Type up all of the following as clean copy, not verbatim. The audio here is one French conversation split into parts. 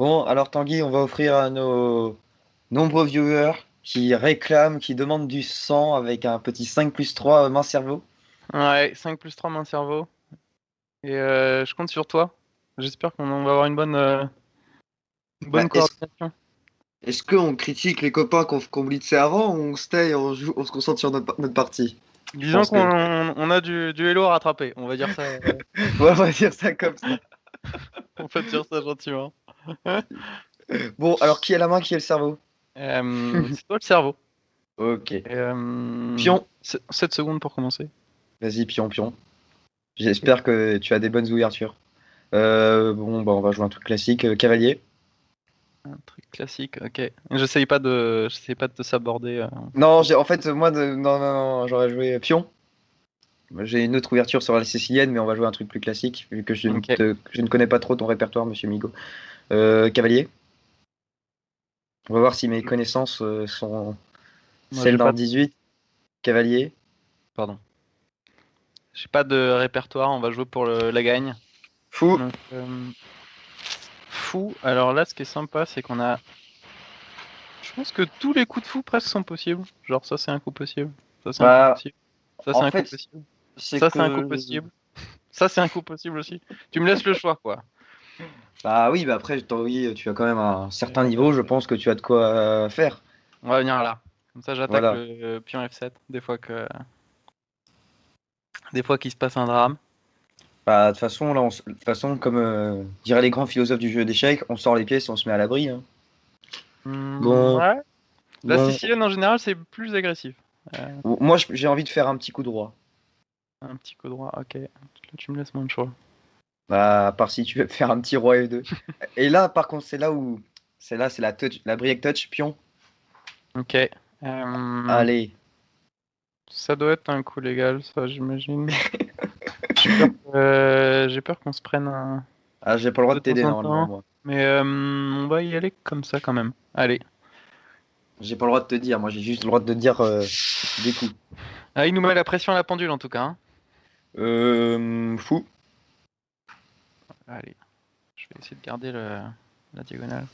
Bon, alors Tanguy, on va offrir à nos nombreux viewers qui réclament, qui demandent du sang avec un petit 5+3 main cerveau. Ouais, 5+3 main cerveau. Et je compte sur toi. J'espère qu'on va avoir une bonne Bah, coordination. est-ce qu'on critique les copains qu'on blitz avant ou on stay, on se concentre sur notre partie? Je Disons pense qu'on que. on a du hello à rattraper. On va dire ça. Ouais, on va dire ça comme ça. On va dire ça gentiment. Bon, alors qui a la main, qui a le cerveau? C'est toi le cerveau. Ok. Et, Pion. 7 secondes pour commencer. Vas-y, pion, pion. J'espère que tu as des bonnes ouvertures. Bon, bah, on va jouer un truc classique. Cavalier. Un truc classique, ok. J'essaye pas de te saborder. Non, en fait, moi, non, non, non, j'aurais joué pion. J'ai une autre ouverture sur la sicilienne, mais on va jouer un truc plus classique, vu que Ok. je ne connais pas trop ton répertoire, monsieur Migo. Cavalier. On va voir si mes connaissances sont Moi, celles j'ai d'un pas. 18. Cavalier. Pardon. J'ai pas de répertoire. On va jouer pour la gagne. Fou. Donc, fou. Alors là, ce qui est sympa, c'est qu'on a. Je pense que tous les coups de fou presque sont possibles. Genre ça c'est un coup possible. Ça c'est un coup Bah, possible. Ça c'est en un coup fait, possible. c'est Ça c'est un coup que. possible. Ça c'est un coup possible aussi. Tu me laisses le choix quoi. Bah oui, bah après, oui, tu as quand même un certain Euh, niveau, je pense que tu as de quoi faire. on va venir là. Comme ça j'attaque Voilà. le pion F7. Des fois qu'il se passe un drame. Bah, de toute façon, là, de toute façon, comme diraient les grands philosophes du jeu d'échecs, on sort les pièces et on se met à l'abri, hein. Bon, Ouais. La bon. sicilienne en général c'est plus agressif. Euh, Moi, j'ai envie de faire un petit coup droit. un petit coup droit. Ok. Là, tu me laisses moins de choix. Bah, à part si tu veux faire un petit roi F2. Et là, par contre, c'est la touch, la brique touch pion. Ok. Euh, Allez. ça doit être un coup légal ça j'imagine. J'ai peur qu'on se prenne un. Ah, j'ai pas le droit De de temps t'aider en normalement, temps. moi. Mais on va y aller comme ça quand même. Allez. J'ai pas le droit de te dire, moi j'ai juste le droit de te dire des coups. Ah, il nous met la pression à la pendule en tout cas, hein. Fou. Allez, je vais essayer de garder la diagonale.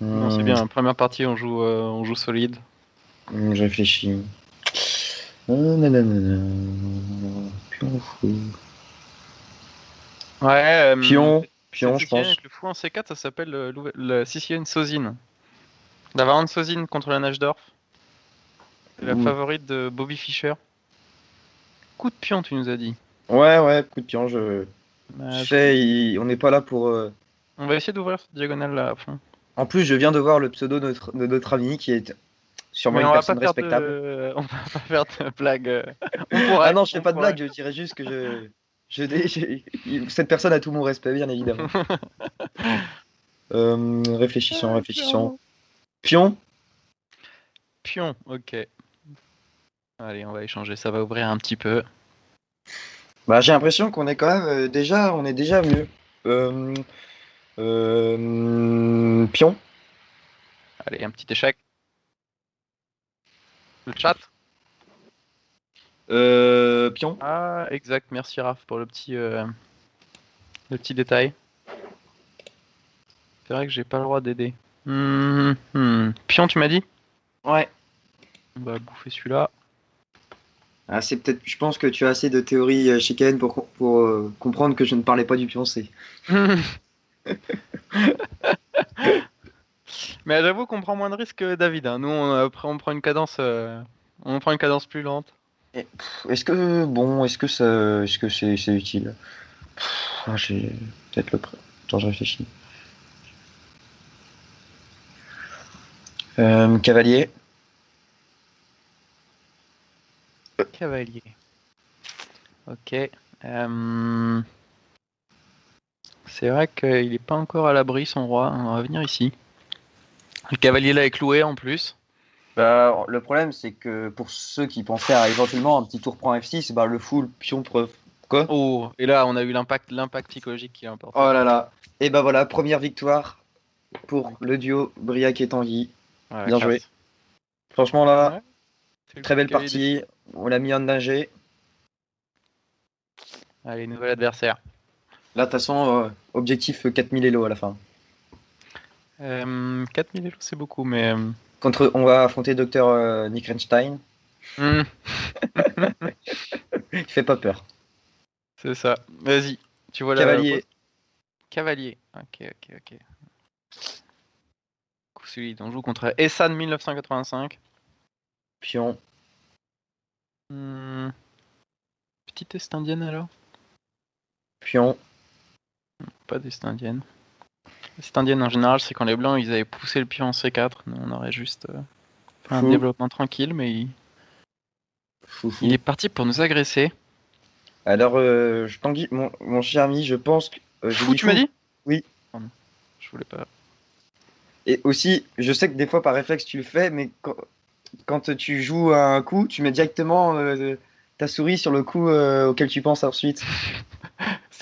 Non, c'est Hum, bien. Première partie, on joue solide. je réfléchis. Nanana. Pion fou. Ouais, Pion, cette pion, je Sicilienne pense. avec le fou en C4, ça s'appelle la Sicilienne Sozine. La variante Sozine contre la Najdorf. C'est la Ouh. favorite de Bobby Fischer. Coup de pion, tu nous as dit. Ouais, ouais, coup de pion, je Bah, sais, on n'est pas là pour. on va essayer d'ouvrir cette diagonale là à fond. En plus, je viens de voir le pseudo de notre ami qui est sûrement Mais une personne respectable. on va pas faire de blague. Ah non, je fais On pas de blague, pourrait. je dirais juste que cette personne a tout mon respect, bien évidemment. Réfléchissons, Ah, réfléchissons. clairement. Pion? Pion, ok. Allez, on va échanger, ça va ouvrir un petit peu. Bah, j'ai l'impression qu'on est quand même on est déjà mieux. Euh, Pion? Allez, un petit échec. Le chat. Pion? Ah, exact, merci Raph pour le petit détail. C'est vrai que j'ai pas le droit d'aider. Pion, tu m'as dit? Ouais. On va bouffer celui-là. Ah, c'est peut-être, je pense que tu as assez de théories chicanes pour comprendre que je ne parlais pas du pion C. Mais j'avoue qu'on prend moins de risques que David, hein. Nous, après, on prend une cadence plus lente. Est-ce que c'est utile? Ah, j'ai peut-être le prêt. Attends, je réfléchis. Cavalier. Cavalier. Ok. Euh, c'est vrai qu'il est pas encore à l'abri, son roi. On va venir ici. Le cavalier là est cloué en plus. Bah, le problème, c'est que pour ceux qui pensaient à éventuellement un petit tour prend F6, bah, le full pion preuve. Quoi? Oh, et là, on a eu l'impact psychologique qui a emporté. Oh là là. Et bah voilà, première victoire pour Ok. le duo Briac et Tanguy. Voilà, Bien joué. classe. Franchement là, Ouais, c'est le très coup de belle cavalier partie. On l'a mis en danger. Allez, nouvel adversaire. Là, de toute façon, objectif 4000 Elo à la fin. 4000 élos, c'est beaucoup, mais... On va affronter Docteur Nick Renstein. hmm, Il fait pas peur. c'est ça. Vas-y, tu vois la pose? Cavalier, Cavalier. Ok. Celui dont on joue contre Essan 1985. pion, Petite Est indienne alors? pion, Pas d'Est indienne. L'Est indienne en général, c'est quand les blancs ils avaient poussé le pion en C4. Nous on aurait juste fait un fou, développement tranquille, mais il fou. est parti pour nous agresser. Alors, Tanguy, mon cher ami, je pense que j'ai Fou, dit tu m'as fou. dit? Oui. Pardon, je voulais pas. Et aussi, je sais que des fois par réflexe tu le fais, mais quand tu joues à un coup, tu mets directement ta souris sur le coup auquel tu penses ensuite.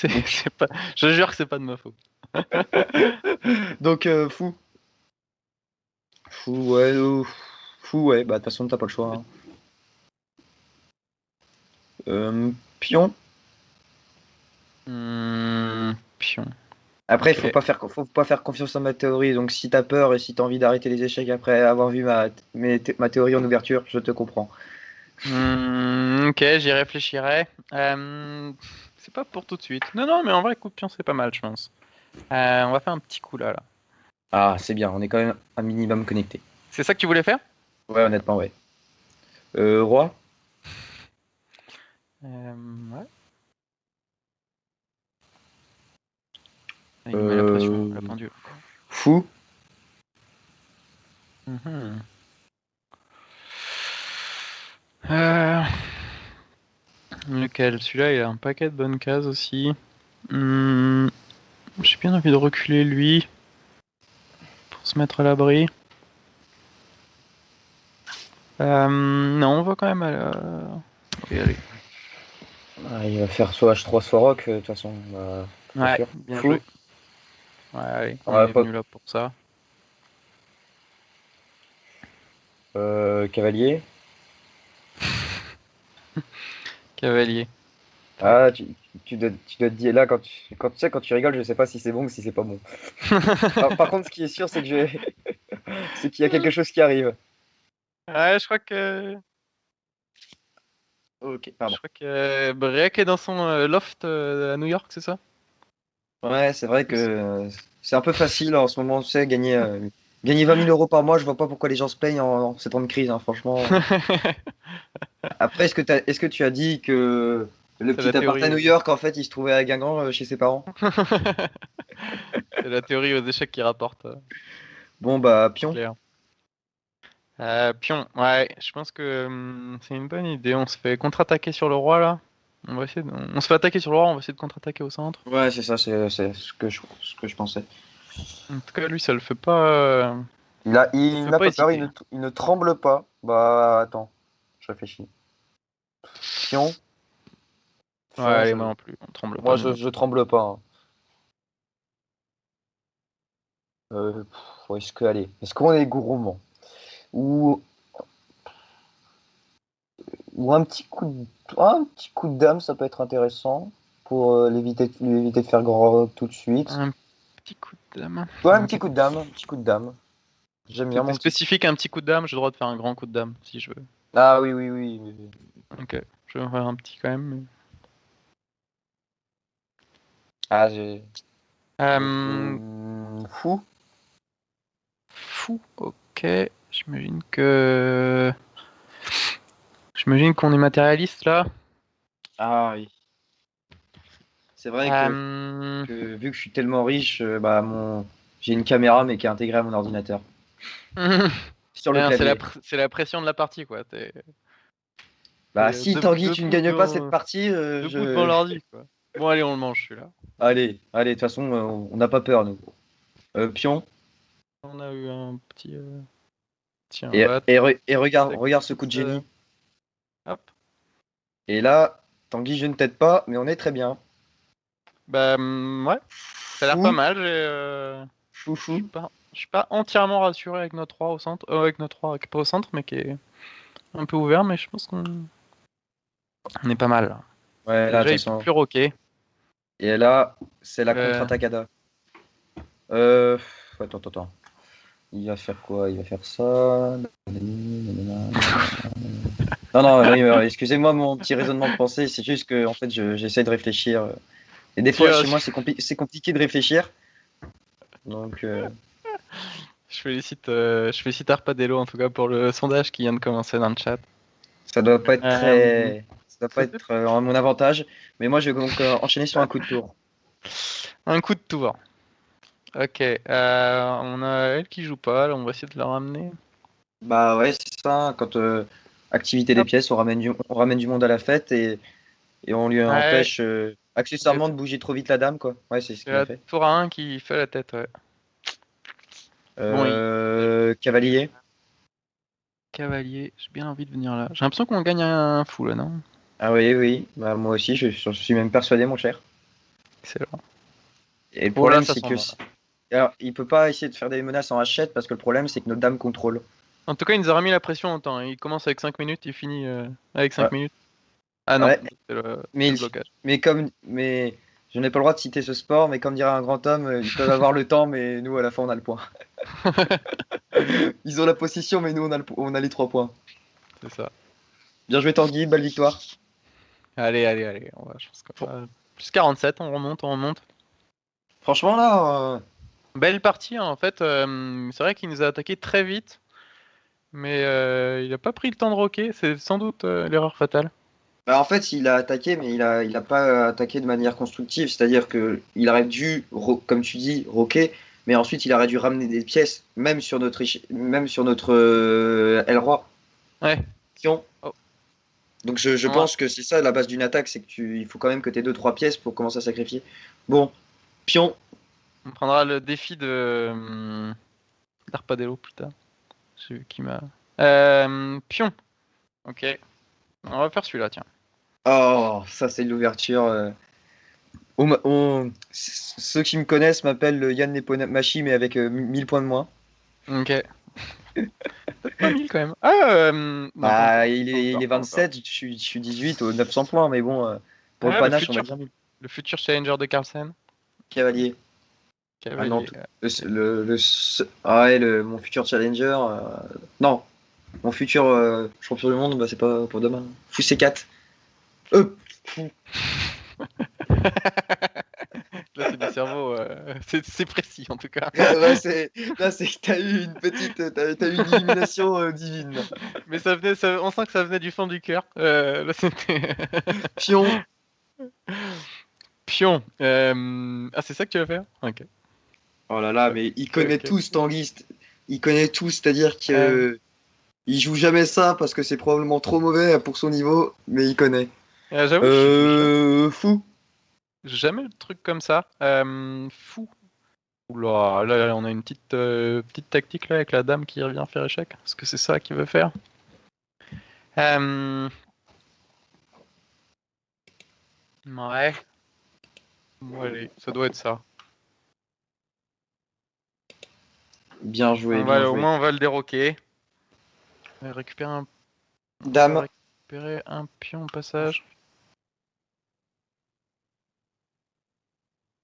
Donc, C'est pas. Je jure que c'est pas de ma faute. donc fou. Fou, ouais. Fou, ouais. Bah, de toute façon, t'as pas le choix. Hein. Pion. Pion. Après, Ok. faut pas faire confiance à ma théorie. Donc, si t'as peur et si t'as envie d'arrêter les échecs après avoir vu ma théorie en ouverture, je te comprends. Ok, j'y réfléchirai. C'est pas pour tout de suite. Non, mais en vrai, coup de pion, c'est pas mal, je pense. On va faire un petit coup là. Ah, c'est bien. On est quand même un minimum connecté. C'est ça que tu voulais faire? Ouais, honnêtement, ouais. Roi. Ouais. Il nous met la pression, Euh, la pendule. Fou. Mhm. Euh, Lequel? Celui-là, il a un paquet de bonnes cases aussi. J'ai bien envie de reculer lui pour se mettre à l'abri. Non, on va quand même aller. Oui, allez. Ah, il va faire soit H3, soit Rock, de toute façon. Bah, pas Ouais, sûr. bien Fou. joué. Ouais, allez, on Ouais, est venu là pour ça. Cavalier. Cavalier. Ah, Tac. tu dois te dire là, tu sais, quand tu rigoles, je sais pas si c'est bon ou si c'est pas bon. Par contre, ce qui est sûr, c'est que c'est qu'il y a quelque chose qui arrive. Ouais, je crois que. Ok, Je pardon. crois que Break est dans son loft à New York, c'est ça? Ouais, c'est vrai que c'est un peu facile en ce moment, tu sais, gagner 20 000 euros par mois, je vois pas pourquoi les gens se plaignent en ces temps de crise, hein, franchement. Après, est-ce que tu as dit que le C'est la petit appart à théorie. New York, en fait, il se trouvait à Guingamp chez ses parents? C'est la théorie aux échecs qui rapporte. Bon, bah, C'est pion. clair. Pion, ouais, je pense que c'est une bonne idée. On se fait contre-attaquer sur le roi là. On se fait attaquer sur le roi, on va essayer de contre-attaquer au centre. Ouais, c'est ça, c'est ce que je pensais. En tout cas, lui, ça le fait pas. Ça le Il fait n'a pas pas peur, hésiter. il ne tremble pas. Bah, attends, je réfléchis. Pion, Ouais, pion, allez, moi non plus. On tremble pas, moi, nous non je plus. tremble pas. Hein. Où est-ce que, allez, est-ce qu'on est gourmand? Ou, ou un petit coup de dame, ça peut être intéressant pour lui éviter de faire grand rock tout de suite. Un petit coup de dame. Ouais, un petit Ok. coup de dame, un petit coup de dame. J'aime bien C'était mon petit coup. spécifique, un petit coup de dame. J'ai le droit de faire un grand coup de dame si je veux. Ah oui, oui, oui. Oui. Ok, je vais en faire un petit quand même. Ah, j'ai. Euh, Fou. Fou, ok. J'imagine qu'on est matérialiste là. Ah oui. C'est vrai Euh, que vu que je suis tellement riche, bah j'ai une caméra mais qui est intégrée à mon ordinateur. Sur le non, clavier. c'est la pression de la partie quoi. Bah si Tanguy, tu ne gagnes pas cette partie, Debout devant l'ordi quoi. Bon allez, on le mange celui-là. Allez, de toute façon, on n'a pas peur, nous. Pion. On a eu un petit. Tiens, on va Et attaquer regarde ce tout coup de ça. génie. Hop. Et là, Tanguy, je ne t'aide pas, mais on est très bien. Bah ouais, ça a l'air pas Fou, mal. fou, fou. Je suis pas entièrement rassuré avec notre 3 au centre, avec notre 3 qui est pas au centre, mais qui est un peu ouvert, mais je pense qu'on est pas mal là. Ouais, là, de Déjà, toute il peut façon. plus roquer. Et là, c'est la Euh, contre-attaquada. Attends. Il va faire quoi? Il va faire ça. Non, excusez-moi mon petit raisonnement de pensée, c'est juste que en fait, j'essaie de réfléchir. Et des fois, tu, chez moi, c'est compliqué de réfléchir. Donc, je félicite Arpadello en tout cas pour le sondage qui vient de commencer dans le chat. ça doit pas être Euh, très. Ça doit pas C'était être à mon avantage. Mais moi, je vais donc enchaîner sur un coup de tour. un coup de tour. Ok, on a elle qui joue pas, là, on va essayer de la ramener. Bah ouais, c'est ça. Quand activité des Hop. pièces, on ramène du monde à la fête et on lui Ouais, empêche il y a, accessoirement de bouger trop vite la dame, quoi. Ouais, c'est ce il y qu'il a a fait. tour à 1 qui fait la tête, ouais. Bon, Cavalier. cavalier, j'ai bien envie de venir là. J'ai l'impression qu'on gagne un fou là, non? Ah oui. Bah, moi aussi, je suis même persuadé, mon cher. Excellent. Et le Oh là, problème, ça c'est sent que bon là. alors, il peut pas essayer de faire des menaces en hachette parce que le problème, c'est que notre dame contrôle. En tout cas, il nous a remis la pression en temps. Il commence avec 5 minutes, il finit avec 5 Ouais, minutes. Ah non, ouais. c'est Mais, le blocage. mais je n'ai pas le droit de citer ce sport, mais comme dirait un grand homme, ils peuvent avoir le temps, mais nous, à la fin, on a le point. Ils ont la possession, mais nous, on a les 3 points. C'est ça. Bien joué, Tanguy, belle victoire. Allez. Je pense qu'on Fr- va... Plus 47, on remonte. Franchement, là, Belle partie, hein, en fait. C'est vrai qu'il nous a attaqué très vite, mais il a pas pris le temps de roquer. C'est sans doute l'erreur fatale. bah, en fait, il a attaqué, mais il a pas attaqué de manière constructive. C'est-à-dire que il aurait dû, comme tu dis, roquer, mais ensuite il aurait dû ramener des pièces, même sur notre aile roi. Ouais. Pion. Oh, Donc je on, pense que c'est ça la base d'une attaque, c'est que il faut quand même que tu aies 2-3 pièces pour commencer à sacrifier. Bon, pion. on prendra le défi de d'Arpadello plus tard. J'ai vu qui m'a. Pion. Ok. On va faire celui-là, tiens. Oh, ça c'est l'ouverture. Ceux qui me connaissent m'appellent le Yann Nepomachi, mais avec 1000 points de moins. Ok. Peut-être pas 1000 quand même. Ah, non, pas Bah, encore. il est 27, je suis 18 aux 900 points, mais bon, pour le Ah, panache, on va dire 1000. le futur challenger de Carlsen. Cavalier. Ah non, Cavalier. ah ouais, mon futur challenger. Non, mon futur champion du monde, bah, c'est pas pour demain. Fou C4. Fou. Là, c'est du cerveau. C'est précis en tout cas. Là, c'est que t'as eu une t'as eu une illumination divine. Là. Mais on sent que ça venait du fond du cœur. Là, c'était. Pion. Pion. Ah, c'est ça que tu vas faire? Ok. Oh là là, mais il connaît Ok. tout, ce Tanguy. Il connaît tout, c'est-à-dire Euh, que il joue jamais ça parce que c'est probablement trop mauvais pour son niveau, mais il connaît. J'avoue, je Fou. jamais le truc comme ça. Fou. Oula, là, on a une petite tactique là avec la dame qui revient faire échec. Est-ce que c'est ça qu'il veut faire? Euh, Ouais. Bon, allez, ça doit être ça. Bien joué, bien Au joué. moins, on va le déroquer. On va on va Dame. récupérer un pion au passage.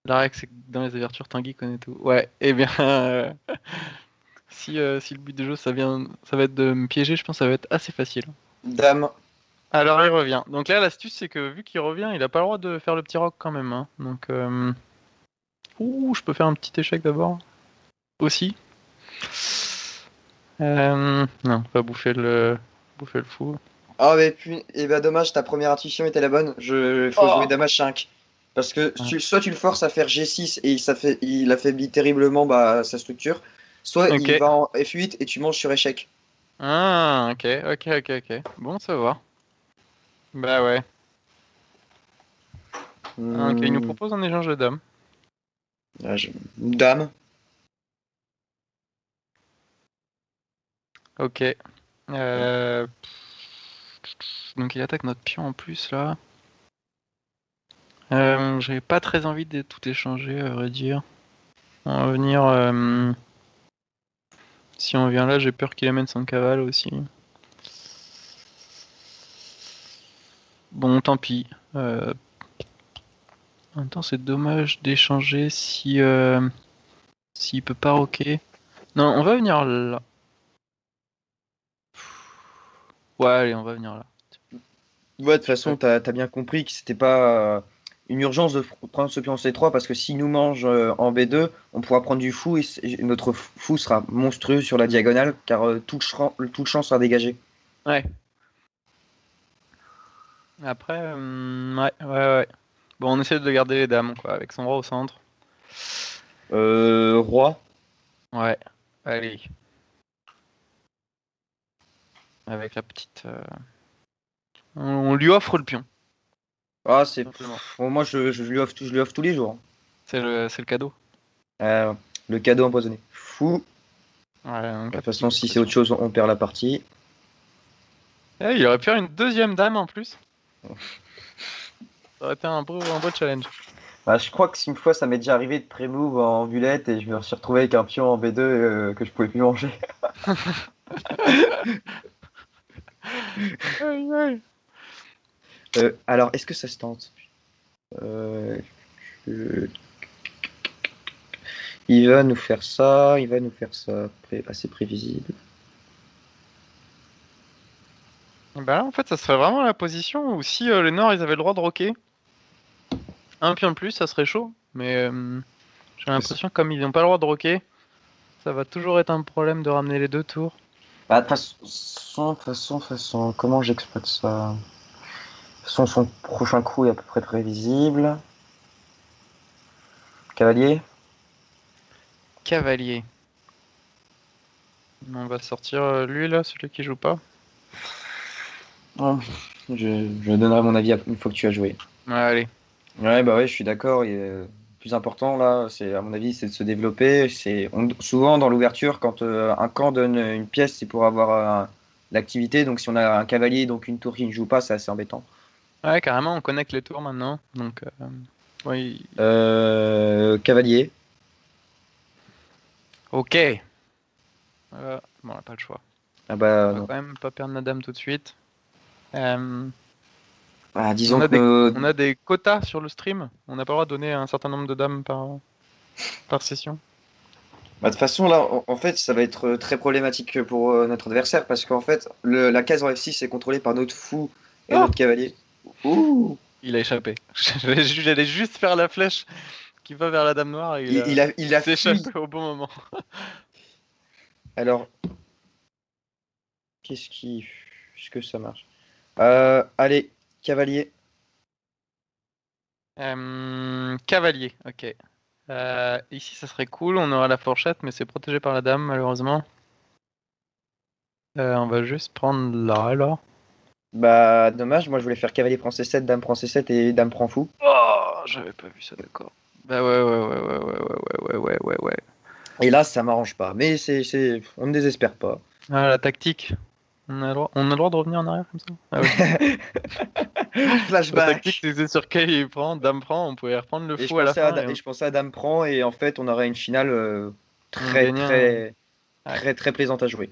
La règle, c'est que dans les ouvertures, Tanguy connaît tout. Ouais, eh bien, si le but du jeu, ça va être de me piéger, je pense que ça va être assez facile. Dame. Alors, il revient. Donc là, l'astuce, c'est que vu qu'il revient, il a pas le droit de faire le petit rock quand même. Hein. Donc, je peux faire un petit échec d'abord. Aussi. Non, pas bouffer le fou. Ah, mais puis, eh ben, dommage, ta première intuition était la bonne. Faut jouer Oh. Dame H5. Parce que Ouais. soit tu le forces à faire G6 et il affaiblit terriblement bah, sa structure, soit Ok. il va en F8 et tu manges sur échec. Ah, ok. Bon, ça va. Bah ouais. Ah, ok, il nous Hmm, propose un échange de dames. Dame. Ok. Euh, Donc il attaque notre pion en plus là. J'avais pas très envie de tout échanger, à vrai dire. On va venir. Si on vient là, j'ai peur qu'il amène son cavale aussi. Bon, tant pis. En même temps, c'est dommage d'échanger si s'il peut pas roquer. Non, on va venir là. Ouais, allez, on va venir là. Ouais, de toute façon, t'as bien compris que c'était pas une urgence de prendre ce pion en C3 parce que s'il nous mange en B2, on pourra prendre du fou et notre fou sera monstrueux sur la diagonale car tout le champ sera dégagé. Ouais. Après, ouais. Bon, on essaie de garder les dames, quoi, avec son roi au centre. Roi. Ouais, allez. Avec la petite... On lui offre le pion, Ah, simplement. bon, moi, je lui offre tous les jours. C'est le cadeau. Euh, le cadeau empoisonné. Fou. Ouais, De donc la toute petite façon, si c'est autre pression. chose, on perd la partie. Eh, il aurait pu faire une deuxième dame en plus. Ça aurait été un beau challenge. Bah, je crois que si une fois, ça m'est déjà arrivé de pré-move en bulette et je me suis retrouvé avec un pion en B2 que je pouvais plus manger. Aïe, aïe. Alors, est-ce que ça se tente? Euh, je- Il va nous faire ça, il va nous faire ça, assez prévisible. Bah là, en fait, ça serait vraiment la position où si les Noirs ils avaient le droit de roquer, un pion de plus, ça serait chaud. Mais j'ai l'impression que comme ils n'ont pas le droit de roquer, ça va toujours être un problème de ramener les deux tours. Bah, de toute façon, comment j'exploite ça? De toute façon, son prochain coup est à peu près prévisible. Cavalier? Cavalier. On va sortir lui là, celui qui joue pas. Oh, je donnerai mon avis une fois que tu as joué. Ouais, allez. Ouais, bah ouais, je suis d'accord. Le plus important là, c'est à mon avis, c'est de se développer. Souvent dans l'ouverture, quand un camp donne une pièce, c'est pour avoir l'activité. Donc si on a un cavalier, donc une tour qui ne joue pas, c'est assez embêtant. Ouais, carrément, on connecte les tours maintenant. Donc, oui. Cavalier. Ok. Bon, on n'a pas le choix. Ah bah On va non. quand même pas perdre la dame tout de suite. Euh, Ah, on disons a que des, on a des quotas sur le stream. On n'a pas le droit de donner un certain nombre de dames par session. Bah, de toute façon, là, en fait, ça va être très problématique pour notre adversaire parce qu'en fait, la case en F6 est contrôlée par notre fou et Oh, notre cavalier. Ouh! il a échappé. J'allais juste faire la flèche qui va vers la dame noire et Il il a s'est fui. échappé au bon moment. Alors, est-ce que ça marche? Allez, cavalier. Cavalier, ok. Ici, ça serait cool. On aura la fourchette, mais c'est protégé par la dame, malheureusement. On va juste prendre là, alors. Bah, dommage, moi je voulais faire cavalier prend C7, dame prend C7 et dame prend fou. Oh, j'avais pas vu ça, d'accord. Bah ouais. Et là, ça m'arrange pas. Mais on ne désespère pas. Ah, la tactique. On a le droit de revenir en arrière comme ça? Ah oui. La tactique, Flashback. c'était sur quel il prend, dame prend, on pouvait reprendre le Et je fou à la pensais à, fin Da- et et je pensais à dame prend et en fait, on aurait une finale on très, gagnait un... très, Ouais, très, très plaisante à jouer.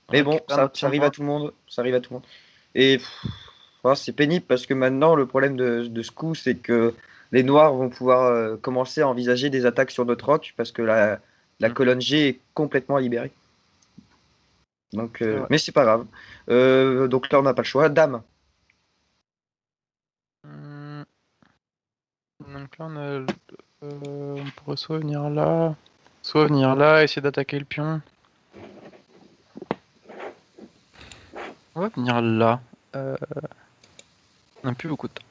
on Mais bon, récupère ça, notre ça pion de arrive à main. tout le monde. Ça arrive à tout le monde. Et c'est pénible parce que maintenant, le problème de ce coup, c'est que les Noirs vont pouvoir commencer à envisager des attaques sur notre roc parce que la Mm, colonne G est complètement libérée. Donc, c'est vrai. mais c'est pas grave. Donc là, on n'a pas le choix. Dame. Hmm, Donc là, on pourrait soit venir là, essayer d'attaquer le pion. On va venir là. On n'a plus beaucoup de temps.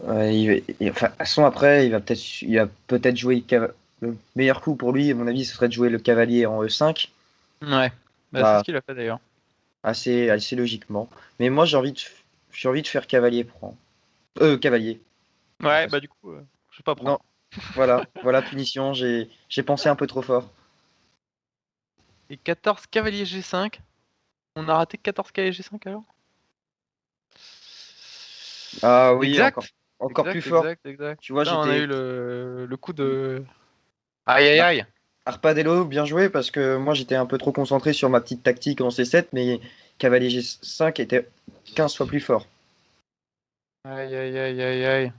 Enfin, de toute façon, après, il va peut-être jouer le meilleur coup pour lui, à mon avis, ce serait de jouer le cavalier en E5, Ouais, bah, c'est ce bah, qu'il a fait d'ailleurs. assez logiquement. Mais moi, j'ai envie de faire cavalier prend. Cavalier. De toute Ouais, bah façon. du coup, je vais pas Non, prendre. voilà, punition, j'ai pensé un peu trop fort. Et 14 cavalier G5. On a raté 14 cavalier G5 alors? Ah oui, encore, Exact. encore plus Exact, fort. exact, exact. Tu vois, Putain, on a eu j'étais. le coup de... Aïe aïe Bah, aïe. Arpadello, bien joué, parce que moi, j'étais un peu trop concentré sur ma petite tactique en C7, mais cavalier G5 était 15 fois plus fort. Aïe aïe aïe aïe aïe.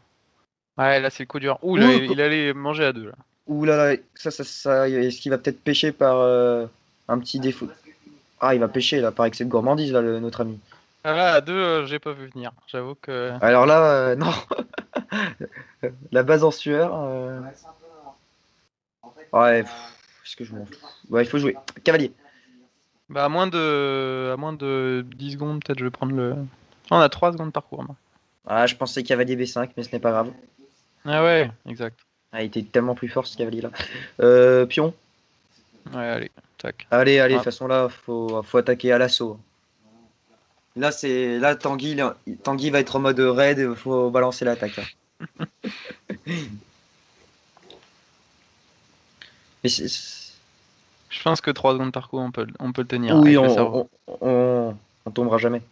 Ouais, là c'est le coup dur. Ouh, Ouh, il allait manger à deux là. ouh là là, est-ce qu'il va peut-être pêcher par un petit défaut? Ah, il va pêcher là, par excès de gourmandise, là, notre ami. Ah là, à deux, j'ai pas vu venir. J'avoue que. Alors là, non, la base en sueur. Ouais, est-ce que je m'en fous? Ouais, il faut jouer. Cavalier. Bah, à moins de 10 secondes, peut-être je vais prendre le. Ah, on a 3 secondes de parcours. Moi. Ah, je pensais cavalier B5, mais ce n'est pas grave. Ah ouais, exact. Ah, il était tellement plus fort ce cavalier là. Pion. Ouais, allez, tac. Allez, allez, de Ouais. toute façon là, faut attaquer à l'assaut. Là Tanguy, Tanguy va être en mode raid, il faut balancer l'attaque. Mais Je pense que 3 secondes de parcours, on peut le tenir oui, avec le cerveau. on tombera jamais.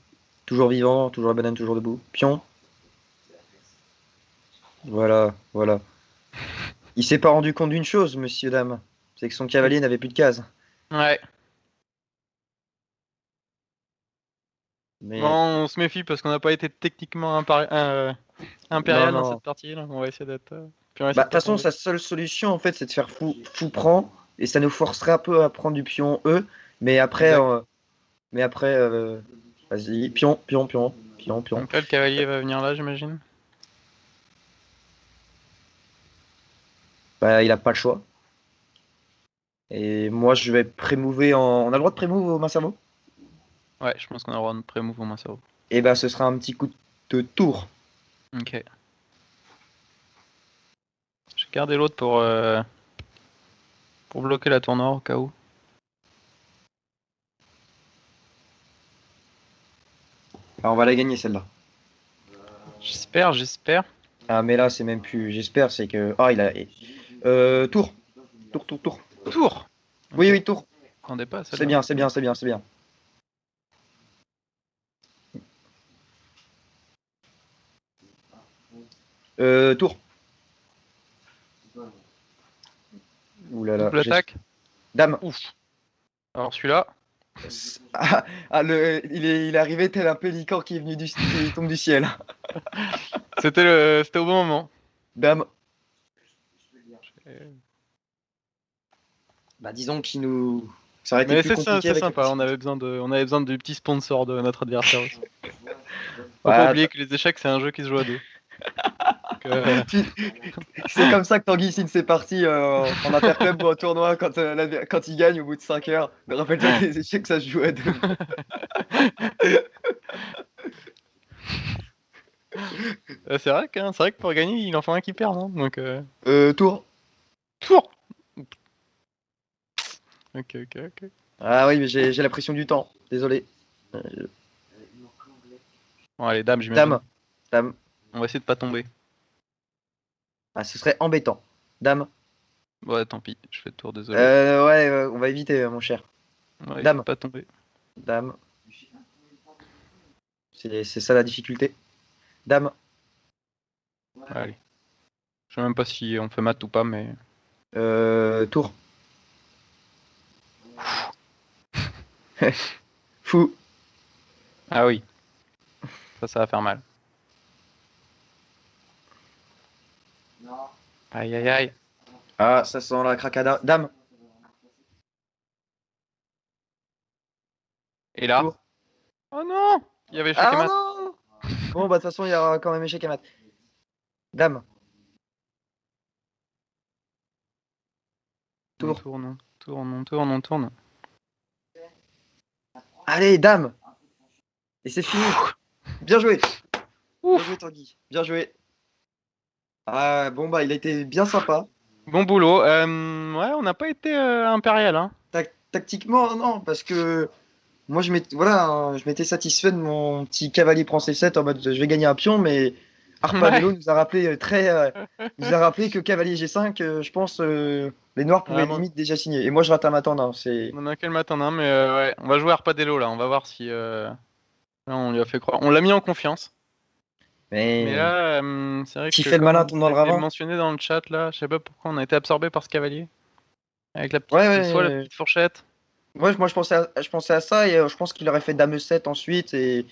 Toujours vivant, toujours la banane, toujours debout. Pion. Voilà, voilà. Il s'est pas rendu compte d'une chose, monsieur, dame. C'est que son cavalier n'avait plus de cases. Ouais. Bon, Mais on se méfie parce qu'on n'a pas été techniquement non, impérial dans cette non. partie là. On va essayer d'être. Puis on va Bah, essayer de de toute pas façon, tomber. sa seule solution, en fait, c'est de faire fou prend, et ça nous forcerait un peu à prendre du pion E, mais après, Exact. vas-y, pion, pion, pion, pion, pion. Donc là, le cavalier va venir là, j'imagine. Bah, il a pas le choix. Et moi, je vais prémouver en... On a le droit de prémouve au main cerveau? Ouais, je pense qu'on a le droit de pré-move au cerveau. Et bah, ce sera un petit coup de tour. Ok. J'ai gardé l'autre pour bloquer la tour nord au cas où. Ah, on va la gagner, celle-là. J'espère. Ah, mais là, c'est même plus... J'espère, c'est que... Ah, il a... Tour. Tour, tour, tour. Tour. Oui, Ok. oui, tour. Attendez pas à C'est celle-là. bien, c'est bien, c'est bien, c'est bien. Tour. Ouh là là. Double attaque. Dame. Ouf. Alors celui-là. Il est arrivé tel un pélican qui est venu qui tombe du ciel. C'était au bon moment. Dame. Euh, Bah disons qu'il nous. Ça aurait été Mais plus compliqué c'est avec le sympa. petit. On avait besoin du petit sponsor de notre adversaire aussi. Faut pas Ouais, oublier que les échecs c'est un jeu qui se joue à deux. Donc, tu- c'est comme ça que Tanguy signe ses parties en interclub ou en tournoi quand il gagne au bout de 5 heures. Mais rappelle-toi que les échecs ça se joue à deux. c'est vrai que pour gagner il en faut un qui perd, non? Donc Tour. tour. Ok. Ah oui, mais j'ai la pression du temps. Désolé. Euh, Bon allez dame j'imagine. Dame. Dame. On va essayer de pas tomber. Ah, ce serait embêtant. Dame. Ouais tant pis. Je fais le tour désolé. Ouais, on va éviter, mon cher. On va essayer de Dame. pas tomber. Dame. C'est ça la difficulté. Dame. Allez. Je sais même pas si on fait mat ou pas mais. Tour. Fou. Ah oui. Ça va faire mal. Aïe aïe aïe. Ah, ça sent la cracada. Dame. Et là. Tour. Oh non. Il y avait échec et Ah mat. non! Bon, bah de toute façon, il y aura quand même échec à mat. Dame. On Tour. tourne, on tourne, on tourne, on tourne. Allez, dame. Et c'est fini. Bien joué. Bien Ouf. joué, Tanguy. Bien joué. Ah, bon, bah, il a été bien sympa. Bon boulot. Ouais, on n'a pas été impérial, hein. Tactiquement, non, parce que moi, voilà, hein, je m'étais satisfait de mon petit cavalier prend C7 en mode je vais gagner un pion, mais Ouais. Arpadello nous a rappelé nous a rappelé que cavalier G5, je pense, les noirs pouvaient Vraiment. limite déjà signer. Et moi, je rate un attendant. On a quel matin, hein, mais ouais. On va jouer Arpadello là. On va voir si. Là, on lui a fait croire. On l'a mis en confiance. Mais Mais là, c'est vrai qui que fait le malin comme tombe dans ça a le été ravin. mentionné dans le chat là, je sais pas pourquoi on a été absorbé par ce cavalier. Avec la Ouais, petite. Soit la ouais. petite fourchette. Moi, je pensais à ça et je pense qu'il aurait fait Dame 7 ensuite. Et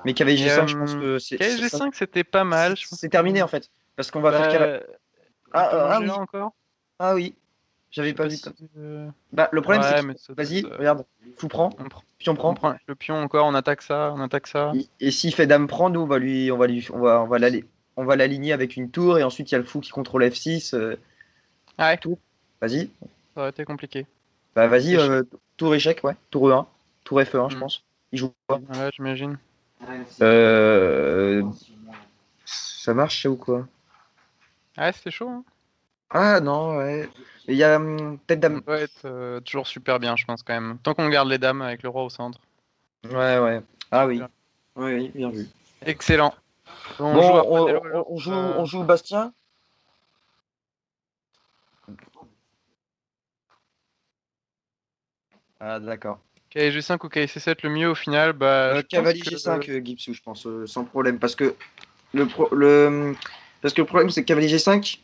Mais cavalier Et G5, je pense que KSG5 c'était pas mal. c'est terminé en fait. Parce qu'on va faire cavalier. Bah, on peut Ah manger là oui, encore? ah oui, Je j'avais sais pas pas vu si. comme. Bah, le problème, c'est Ouais, que. mais ça doit Vas-y, être. regarde, fou prend, On prend, pion on prend. prend le pion encore, on attaque ça, on attaque ça. Et s'il fait dame prend, nous, on va l'aligner avec une tour, et ensuite il y a le fou qui contrôle F6. Ah ouais, Tour, vas-y. ça aurait été compliqué. Bah, vas-y, Échec. tour échec, ouais. Tour E1, tour F1, je Hmm. pense. Il joue quoi? Ouais, j'imagine. Euh... Ça marche, ça ou quoi? Ah, c'était chaud, hein. Ah non, ouais. Il y a peut-être On dame. doit être toujours super bien, je pense, quand même. Tant qu'on garde les dames avec le roi au centre. Ouais, ouais. Ah oui. Super. Oui, oui, bien vu. Excellent. On Bon, joue Arpadillo alors. on joue Bastien? Ah, d'accord. KG5 ou KC7 le mieux au final, bah je pense Cavalier que G5, Gipsou, je pense, sans problème. Le, pro- le, parce que le problème, c'est que cavalier G5,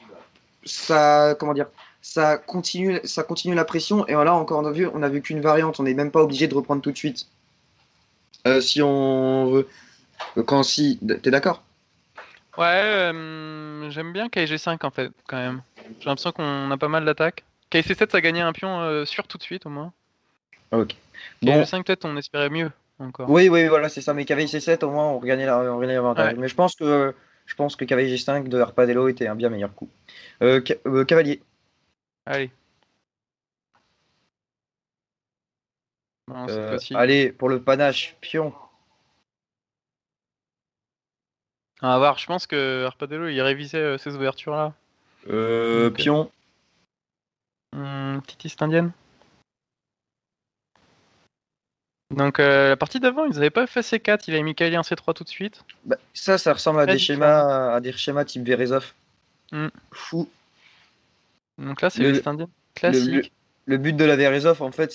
ça, comment dire, ça continue la pression. Et voilà, encore, on a vu qu'une variante. On n'est même pas obligé de reprendre tout de suite. Si on veut. Si. T'es d'accord? ouais, j'aime bien KG5 en fait quand même. J'ai l'impression qu'on a pas mal d'attaques. KC7 ça a gagné un pion sûr tout de suite au moins. Ok. Bon, KG5 peut-être on espérait mieux encore. oui, oui, voilà, c'est ça. Mais cavalier C7, au moins, on regagnait l'avantage. Ouais, Mais je pense que cavalier G5 de Harpadello était un bien meilleur coup. Cavalier. allez. Non, cette fois-ci. Allez, pour le panache, pion. On va voir, je pense que Arpadillo il révisait ces ouvertures là. Donc, Pion. petite East indienne. Donc la partie d'avant, ils avaient pas fait C4, il avait mis cavalier en C3 tout de suite. Bah, ça ressemble Très différent. à des schémas type Verezov. Hmm. Fou. Donc là, c'est Le, l'East indienne le, le, classique. le but de la Verezov, en fait,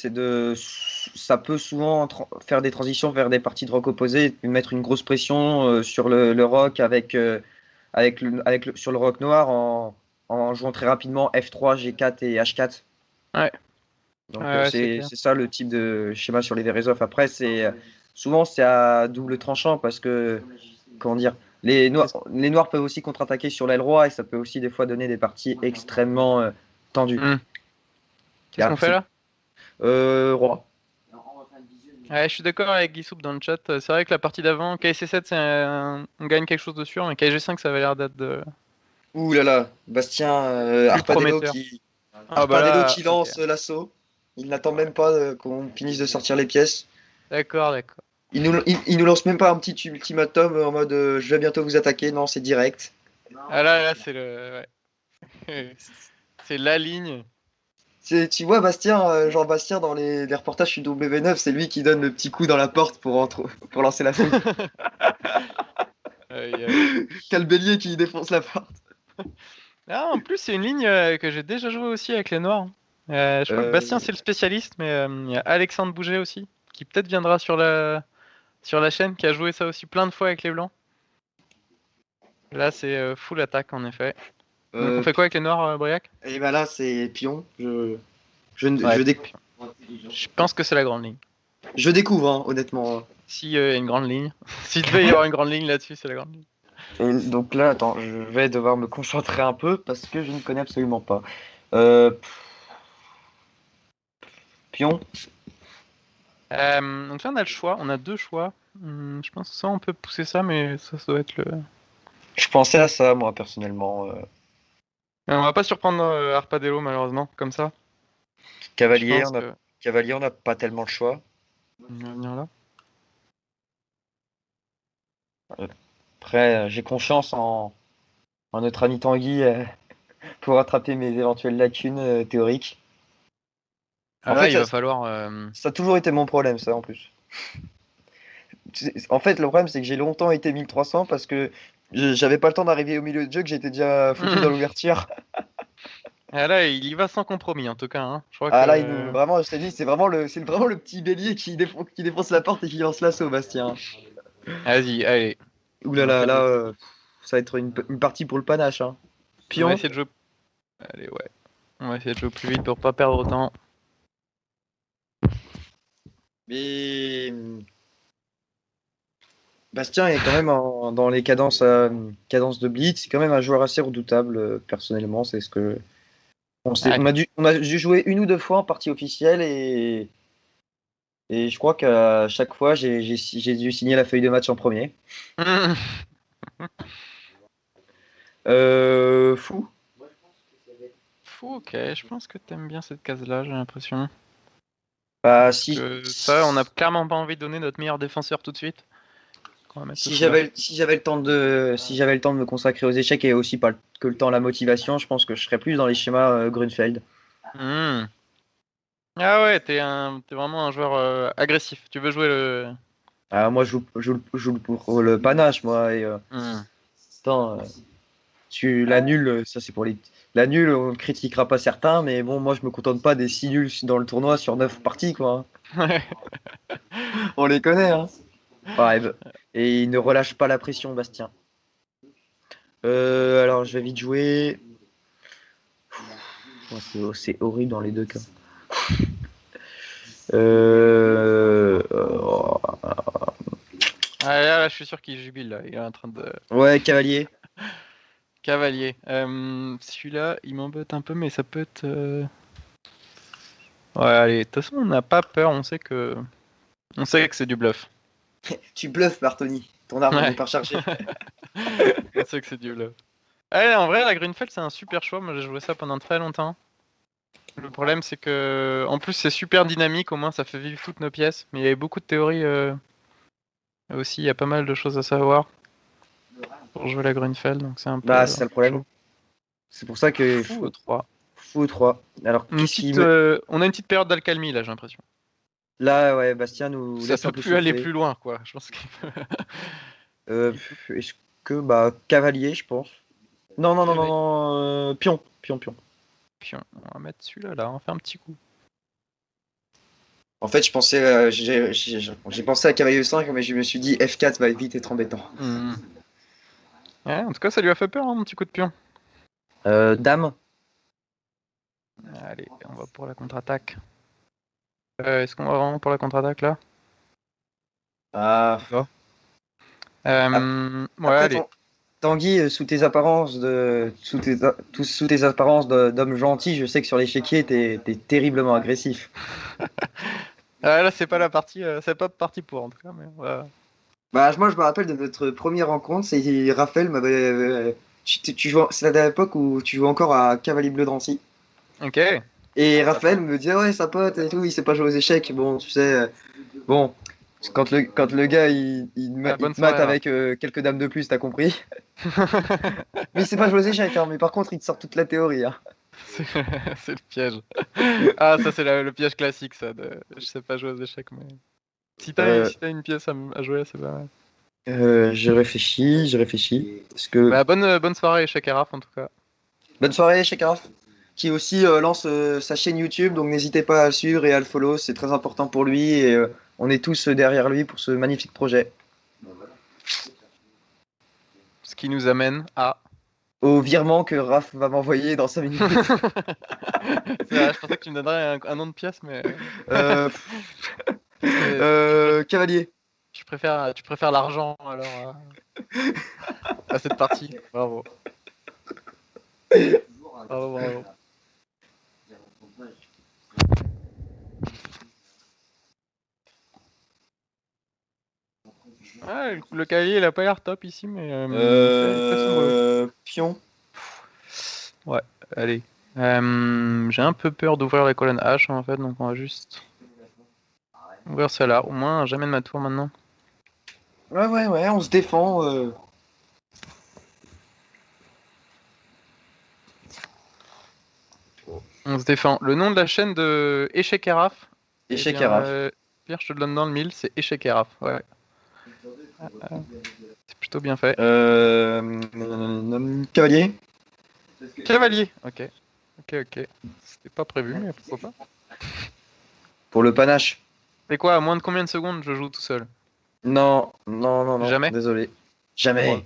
ça peut souvent faire des transitions vers des parties de rock opposées, et mettre une grosse pression sur le rock sur le rock noir en jouant très rapidement F3, G4 et H4. Ouais, ouais, Donc ouais, c'est clair. c'est ça le type de schéma sur les Verezov. Après, souvent c'est à double tranchant parce que comment dire, les noirs peuvent aussi contre-attaquer sur l'aile roi et ça peut aussi des fois donner des parties extrêmement tendues. Hmm. Qu'est-ce qu'on fait là? Roi. Ouais, je suis d'accord avec Guisoup dans le chat. C'est vrai que la partie d'avant, KSC7, on gagne quelque chose de sûr, mais KG5, ça avait l'air d'être de Ouh là là, Bastien plus prometteur. Ah bah Harpadello là, qui ok. lance l'assaut. Il n'attend même pas qu'on finisse de sortir les pièces. D'accord, d'accord. Il nous lance même pas un petit ultimatum en mode je vais bientôt vous attaquer. Non, c'est direct. Ah là, c'est le... Ouais. C'est la ligne. Tu vois Bastien, Jean Bastien dans les reportages sur W9, c'est lui qui donne le petit coup dans la porte pour lancer la fouille. Aïe, aïe. Quel bélier qui défonce la porte. Ah, en plus, c'est une ligne que j'ai déjà joué aussi avec les Noirs. Je crois que Euh, Bastien, c'est le spécialiste, mais il y a Alexandre Bouget aussi, qui peut-être viendra sur la chaîne, qui a joué ça aussi plein de fois avec les Blancs. Là, c'est full attaque, en effet. Donc, on euh, fait quoi avec les Noirs, Briac? et ben là, c'est pion. Ouais, Je, je pense que c'est la grande ligne. je découvre, hein, honnêtement. Si y a une grande ligne. S'il devait y avoir une grande ligne là-dessus, c'est la grande ligne. Et donc là, attends, je vais devoir me concentrer un peu parce que je ne connais absolument pas. Euh, Pion. Donc là, on a le choix. On a deux choix. Je pense que ça, on peut pousser ça, mais ça doit être le... Je pensais à ça, moi, personnellement. On va pas surprendre Arpadello, malheureusement, comme ça. Je Cavalier, pense que... Cavalier, on n'a pas tellement le choix. On va venir là. Après, j'ai confiance en notre ami Tanguy pour rattraper mes éventuelles lacunes théoriques. Ah En là, fait, il va falloir... ça a toujours été mon problème, ça, en plus. En fait, le problème, c'est que j'ai longtemps été 1300 parce que j'avais pas le temps d'arriver au milieu de jeu, que j'étais déjà foutu dans l'ouverture. Ah là, il y va sans compromis, en tout cas. Hein. Je crois Ah là, que... vraiment, je t'ai dit, c'est vraiment le petit bélier qui défonce la porte et qui lance l'assaut, Bastien. Vas-y, allez. Ouh là On va là, essayer de... là, ça va être une partie pour le panache, hein. On va Pion. essayer de jouer... Allez, ouais. On va essayer de jouer plus vite pour pas perdre autant. Mais Bastien est quand même dans les cadences de blitz, c'est quand même un joueur assez redoutable, personnellement. C'est ce que Ouais. on a dû jouer une ou deux fois en partie officielle et je crois qu'à chaque fois j'ai dû signer la feuille de match en premier. Fou. Fou, ok, je pense que t'aimes bien cette case-là, j'ai l'impression. Bah, Que ça, on a clairement pas envie de donner notre meilleur défenseur tout de suite. On va mettre ce fou-là. si j'avais le temps si j'avais le temps de me consacrer aux échecs et aussi pas que le temps la motivation, je pense que je serais plus dans les schémas Grunfeld. Hmm. Ah ouais, t'es vraiment un joueur agressif. Tu veux jouer le. Ah, moi, je joue pour le panache, moi. Et, Hmm. attends, la nulle, ça c'est pour les. La nulle, on ne critiquera pas certains, mais bon, moi, je me contente pas des 6 nuls dans le tournoi sur 9 parties, quoi. Ouais. On les connaît, hein. Ouais, bah, et il ne relâche pas la pression, Bastien. Alors, je vais vite jouer. Oh, c'est horrible dans les deux cas. Oh. Ah là, je suis sûr qu'il jubile là. Il est en train de. Ouais, cavalier. Cavalier. Celui-là, il m'embête un peu, mais ça peut être. Ouais, allez, de toute façon, on n'a pas peur. On sait que c'est du bluff. Tu bluffes, Bartoni. Ton arme n'est Ouais. pas chargée. On sait que c'est du bluff. Allez, en vrai, la Greenfell, c'est un super choix. Moi, j'ai joué ça pendant très longtemps. Le problème, c'est que, en plus, c'est super dynamique. Au moins, ça fait vivre toutes nos pièces. Mais il y avait beaucoup de théories aussi. Il y a pas mal de choses à savoir pour jouer la Greenfell, donc c'est un Bah, peu c'est ça le chaud. problème. C'est pour ça que Fou 3. fou 3. Alors, qu'est-ce qui me. On a une petite période d'alcalmie là, j'ai l'impression. Là, ouais, Bastien nous Ça laisse un peut peu plus aller souffler. plus loin, quoi. Je pense qu'il peut. Est-ce que, bah, cavalier, je pense. Non, non, non, non, Cavalier. non, pion, pion, pion. Puis on va mettre celui-là, là. On va faire un petit coup. En fait, je pensais, j'ai pensé à cavalier 5, mais je me suis dit F4 va vite être embêtant. Hmm. Ouais, en tout cas, ça lui a fait peur, hein, mon petit coup de pion. Dame. Allez, on va pour la contre-attaque. Est-ce qu'on va vraiment pour la contre-attaque là? Ah. Pas. Ap- Ouais, Après, allez. Tanguy, sous tes apparences d'homme gentil, je sais que sur l'échiquier, t'es terriblement agressif. Ah, là, c'est pas la partie, c'est pas parti pour en tout cas, mais ouais. Bah, moi, je me rappelle de notre première rencontre, c'est Raphaël m'avait. C'est à l'époque où tu jouais encore à Cavalier Bleu de Drancy. Ok. Et Raphaël me disait, ouais, sa pote et tout, il sait pas jouer aux échecs. Bon, tu sais, bon, quand le gars Ah, il bonne te mate soirée, Raph. avec quelques dames de plus, t'as compris? Mais il sait pas jouer aux échecs, hein, mais par contre, il te sort toute la théorie, hein. C'est c'est le piège. Ah, ça, c'est le piège classique, ça. Je sais pas jouer aux échecs, mais. Euh, Si t'as une pièce à jouer, c'est pas mal. je réfléchis. Parce que... Bah, bonne soirée, échec et Raph, en tout cas. Bonne soirée, Shekaraf, qui aussi lance sa chaîne YouTube, donc n'hésitez pas à le suivre et à le follow, c'est très important pour lui et on est tous derrière lui pour ce magnifique projet. Ce qui nous amène à. Au virement que Raph va m'envoyer dans 5 minutes. C'est vrai, je pensais que tu me donnerais un nom de pièce, mais. Euh, Cavalier. Tu préfères l'argent alors à cette partie. Bravo. Bravo, bravo. Ouais, le cavalier, il a pas l'air top ici, mais il fait son boulot. Pion. Ouais, allez. J'ai un peu peur d'ouvrir la colonne H en fait, donc on va juste ouvrir celle-là. Au moins, jamais de ma tour maintenant. Ouais, ouais, ouais, on se défend. On se défend. Le nom de la chaîne de Échec et Raph, eh Échec bien, et Raph. Pierre, je te le donne dans le mille, c'est Échec et Raph. Ouais, c'est plutôt bien fait. Cavalier. Cavalier, ok. Ok, ok. C'était pas prévu, mais pourquoi pas. Pour le panache. C'est quoi, à moins de combien de secondes je joue tout seul? Non, non, non, non, Jamais? désolé. Bon, Jamais.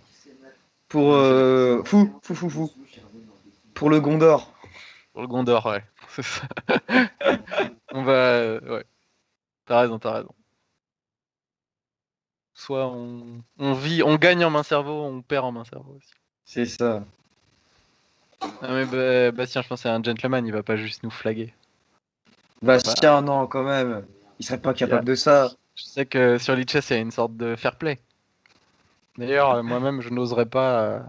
Pour fou. Pour le Gondor. pour le Gondor, ouais. C'est ça. On va. Ouais. T'as raison, t'as raison. soit on vit, on gagne en main cerveau, on perd en main cerveau aussi. C'est ça. Ah mais Bastien, je pense que c'est un gentleman, il va pas juste nous flaguer. Bastien, non, quand même. Il serait pas Il y a- capable de ça. Je sais que sur Lichess, il y a une sorte de fair play. D'ailleurs, moi-même, je n'oserais pas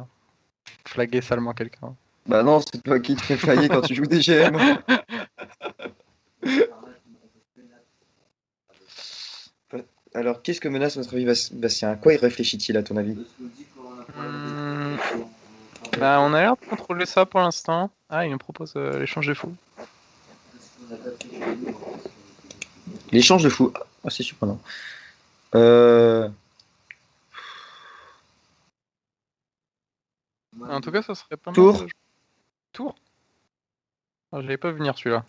flaguer salement quelqu'un. Bah non, c'est toi qui te fais flaguer quand tu joues des GM. Alors, qu'est-ce que menace notre vie, Bastien? À quoi il réfléchit-il, à ton avis? Hmm, Bah, on a l'air de contrôler ça pour l'instant. Ah, il nous propose l'échange des fous. L'échange de fous. Ah, c'est surprenant. Euh... En tout cas, ça serait pas mal de Tour. jouer. Tour. Ah, je l'avais pas venir celui-là.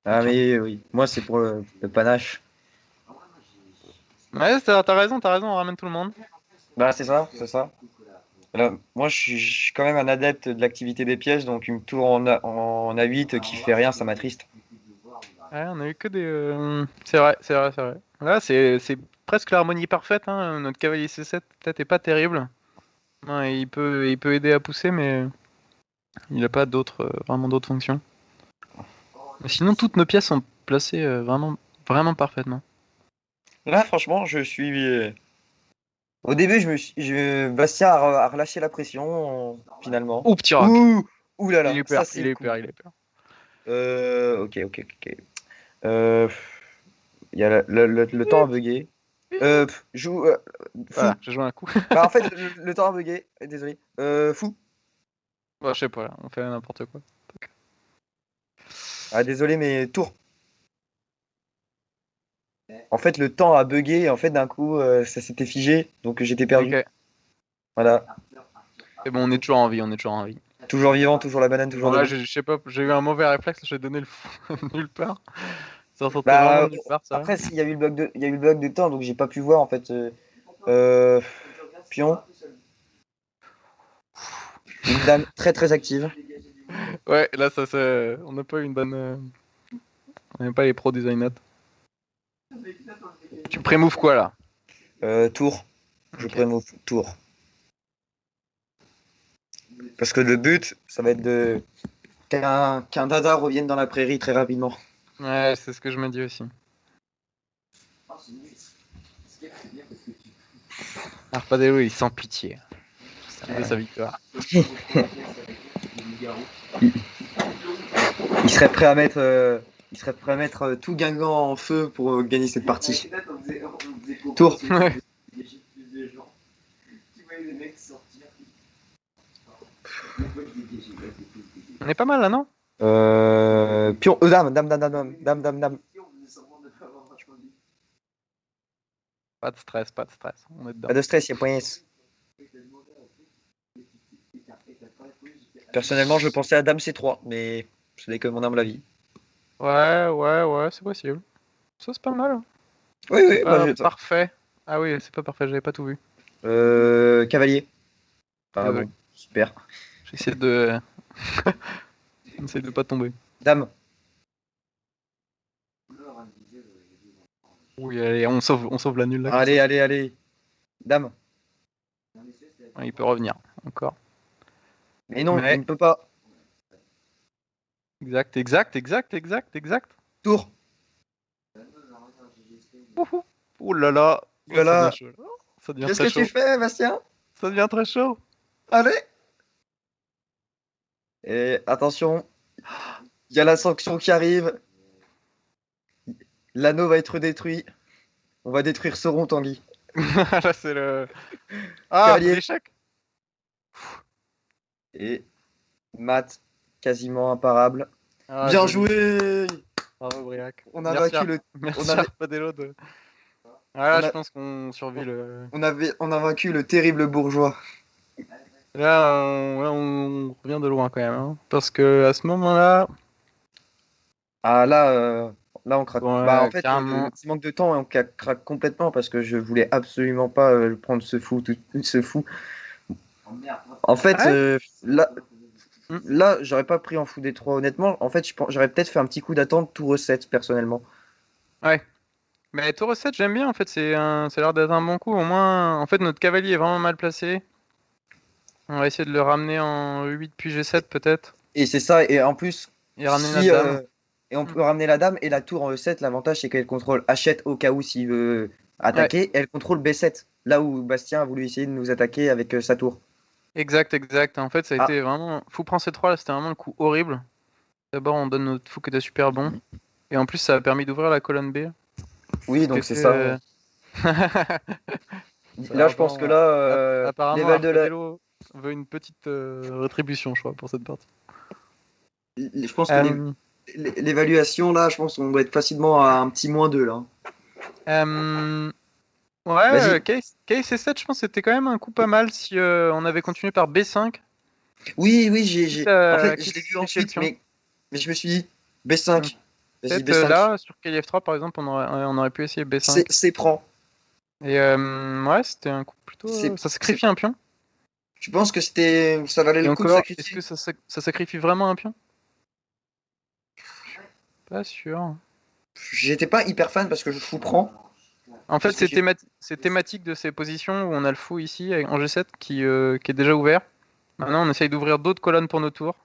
Ah, Tiens. mais oui. Moi, c'est pour le panache. Ouais, t'as raison, on ramène tout le monde. Bah, c'est ça, c'est ça. Là, moi, je suis quand même un adepte de l'activité des pièges, donc une tour en A8 qui fait rien, ça m'attriste. Ouais, on a eu que des. C'est vrai, c'est vrai, c'est vrai. Là, c'est presque l'harmonie parfaite. Hein. Notre cavalier C7 peut-être est pas terrible. Ouais, il peut aider à pousser, mais il a pas vraiment d'autres fonctions. Mais sinon, toutes nos pièces sont placées vraiment, vraiment parfaitement. Là, franchement, je suis. Au début, Bastien a relâché la pression, finalement. Oh, petit rack! Ouh là Il là, est ça peur, c'est il le est coup. peur, il est peur. Ok, ok, ok. Euh, Il y a le temps à bugger. Joue fou. Voilà, j'ai joué un coup. Bah, en fait, le temps a bugué. Désolé. Fou. Bah, je sais pas, là, on fait n'importe quoi. Ah, désolé, mais tour. En fait, le temps a bugué. Et en fait, d'un coup, ça s'était figé. Donc, j'étais perdu. Ok, Voilà. c'est bon, on est toujours en vie, on est toujours en vie. Toujours vivant, toujours la banane, toujours Bon, là, debout. je sais pas, j'ai eu un mauvais réflexe, j'ai donné le fou nulle part. Ça sortait vraiment Bah, de nulle part, ça. après, il y a eu il y a eu le bug de temps. Donc, j'ai pas pu voir, en fait. Euh, Pion. Une dame très, très active. Ouais, là, on n'a pas eu une bonne. On n'a pas les pros des notes. Tu pré-move quoi, là? Tour. Je Ok. prémove tour. Parce que le but, ça va être qu'un dada revienne dans la prairie très rapidement. Ouais, c'est ce que je me dis aussi. Arpadillo, il sent pitié. De sa victoire. Il serait prêt à mettre, il serait prêt à mettre tout Guingamp en feu pour gagner cette partie. Tour. Ouais. On est pas mal, là, non? Pion. Dame, dame, dame, dame, dame, dame, dame, dame. Pas de stress, pas de stress. On est dedans. Pas de stress, il y a point S. Personnellement, je pensais à dame C3, mais ce n'est que mon humble avis. Ouais, c'est possible. Ça, c'est pas mal. Hein. Oui, C'est oui, bah, pas parfait. Ah oui, c'est pas parfait, j'avais pas tout vu. cavalier. Ah Désolé. bon, super. J'essaie de. J'essaie de pas tomber. Dame. Oui, allez, on sauve la nulle là comme ça. Allez, allez, allez. Dame. Ouais, il peut revenir, encore. Mais non, il Mais, ne peut pas. exact. Tour. Ouhou. Ouh là là. Oh, ça devient Voilà. chaud. Ça devient Qu'est-ce très que tu chaud. fais, Bastien? Ça devient très chaud. Allez. Et attention, il y a la sanction qui arrive. L'anneau va être détruit. On va détruire Sauron, Tanguy. Là, c'est le. Ah, Cavalier. l'échec. Et mat, quasiment imparable. Ah, Bien joli. joué. Bravo, Briac. On a vaincu le. On Merci avait, Arpadello de. Ah, là, on je a, pense qu'on survit le. on a vaincu le terrible bourgeois. Là, on revient de loin quand même. Hein. Parce que à ce moment-là, Ah là, là on craque. Bah en ouais, fait, le carrément. petit manque de temps, on craque complètement parce que je voulais absolument pas prendre ce fou. En fait, Ouais. là, Mm. là, j'aurais pas pris en fou des trois, honnêtement. En fait, j'aurais peut-être fait un petit coup d'attente tout recette, personnellement. Ouais. Mais tour E7, j'aime bien en fait, ça a l'air d'être un bon coup. Au moins, en fait, notre cavalier est vraiment mal placé. On va essayer de le ramener en E8 puis G7 peut-être. Et c'est ça, et en plus, Et ramener si notre dame. et on Mm. peut ramener la dame et la tour en E7, l'avantage c'est qu'elle contrôle H7 au cas où s'il veut Ouais, attaquer, et elle contrôle B7, là où Bastien a voulu essayer de nous attaquer avec sa tour. exact. En fait, ça a Ah, été vraiment. Fou prend C3 là, c'était vraiment le coup horrible. D'abord, on donne notre fou qui était super bon. Et en plus, ça a permis d'ouvrir la colonne B. oui, Ce qui donc c'est était. ça. Là, je pense que là, Apparemment, level de la... Arcadillo veut une petite rétribution, je crois, pour cette partie. je pense que Euh, l'évaluation, là, je pense qu'on doit être facilement à un petit -2, là. euh, ouais, Vas-y. Case C7, je pense que c'était quand même un coup pas mal si on avait continué par B5, Oui, oui, en fait, je quitte l'ai à vu sacrifier le ensuite, pion. mais je me suis dit, Donc, B5. Vas-y, peut-être B5. là, sur KF3 par exemple, on aurait pu essayer B5. C'est prend. Et ouais, c'était un coup plutôt. Ça C'est sacrifie un pion. Tu penses que ça valait Et le coup de encore, est-ce que sacrifier? ça sacrifie vraiment un pion? Pas sûr. J'étais pas hyper fan parce que je fous prends. En Parce fait, que c'est thématique de ces positions où on a le fou ici en G7 qui est déjà ouvert. Maintenant, on essaye d'ouvrir d'autres colonnes pour nos tours.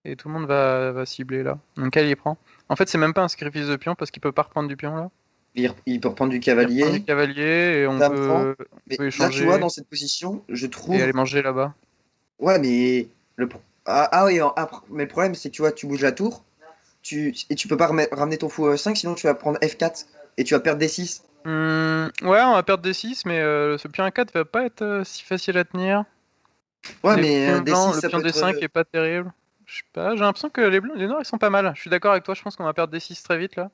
Et tout le monde va cibler là. Donc elle y prend. En fait, c'est même pas un sacrifice de pion parce qu'il peut pas reprendre du pion là. il peut reprendre du Il reprend du cavalier, cavalier et dame prend. on Mais peut là, tu vois, échanger dans cette position, je et trouve. aller manger là-bas. Ouais, mais. Oui, mais le problème, c'est que tu vois, tu bouges la tour, et tu peux pas ramener ton fou E5, sinon tu vas prendre F4 et tu vas perdre D6. Ouais, on va perdre D6, mais ce pion A4 va pas être si facile à tenir. Ouais, Les mais pions D6, blancs, le ça peut pion être. D5 est pas terrible. Je sais pas, j'ai l'impression que les blancs, les noirs ils sont pas mal. Je suis d'accord avec toi, je pense qu'on va perdre D6 très vite là.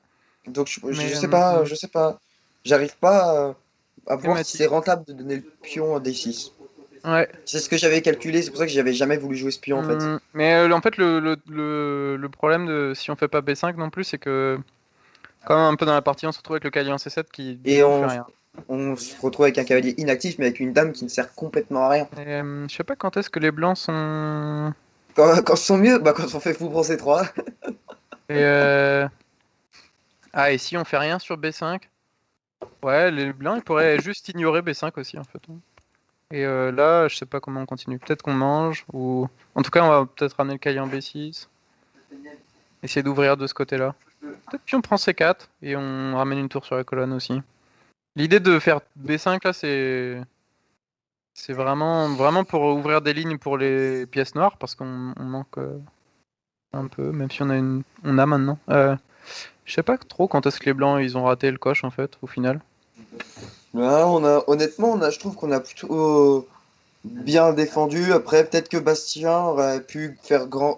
Donc, Mais je sais pas, je sais pas. J'arrive pas à voir si c'est thématique. rentable de donner le pion à D6. Ouais. C'est ce que j'avais calculé, c'est pour ça que j'avais jamais voulu jouer ce pion en fait. Mais en fait, le problème de si on fait pas B5 non plus, c'est que quand même un peu dans la partie, on se retrouve avec le cavalier en C7 qui du Et coup fait rien. on se retrouve avec un cavalier inactif, mais avec une dame qui ne sert complètement à rien. Et, je sais pas quand est-ce que les blancs sont. Quand ils sont mieux, bah quand on fait fou pour C3. Et, ah, et si on fait rien sur B5? Ouais, les blancs ils pourraient juste ignorer B5 aussi en fait. Et là, je sais pas comment on continue. Peut-être qu'on mange ou. En tout cas, on va peut-être ramener le cavalier en B6. Essayer d'ouvrir de ce côté-là. Peut-être puis on prend C4 et on ramène une tour sur la colonne aussi. L'idée de faire B5 là, c'est vraiment pour ouvrir des lignes pour les pièces noires parce qu'on manque un peu, même si on a maintenant. Je sais pas trop quand est-ce que les blancs ils ont raté le coche en fait au final. Là, honnêtement, je trouve qu'on a plutôt bien défendu. Après, peut-être que Bastien aurait pu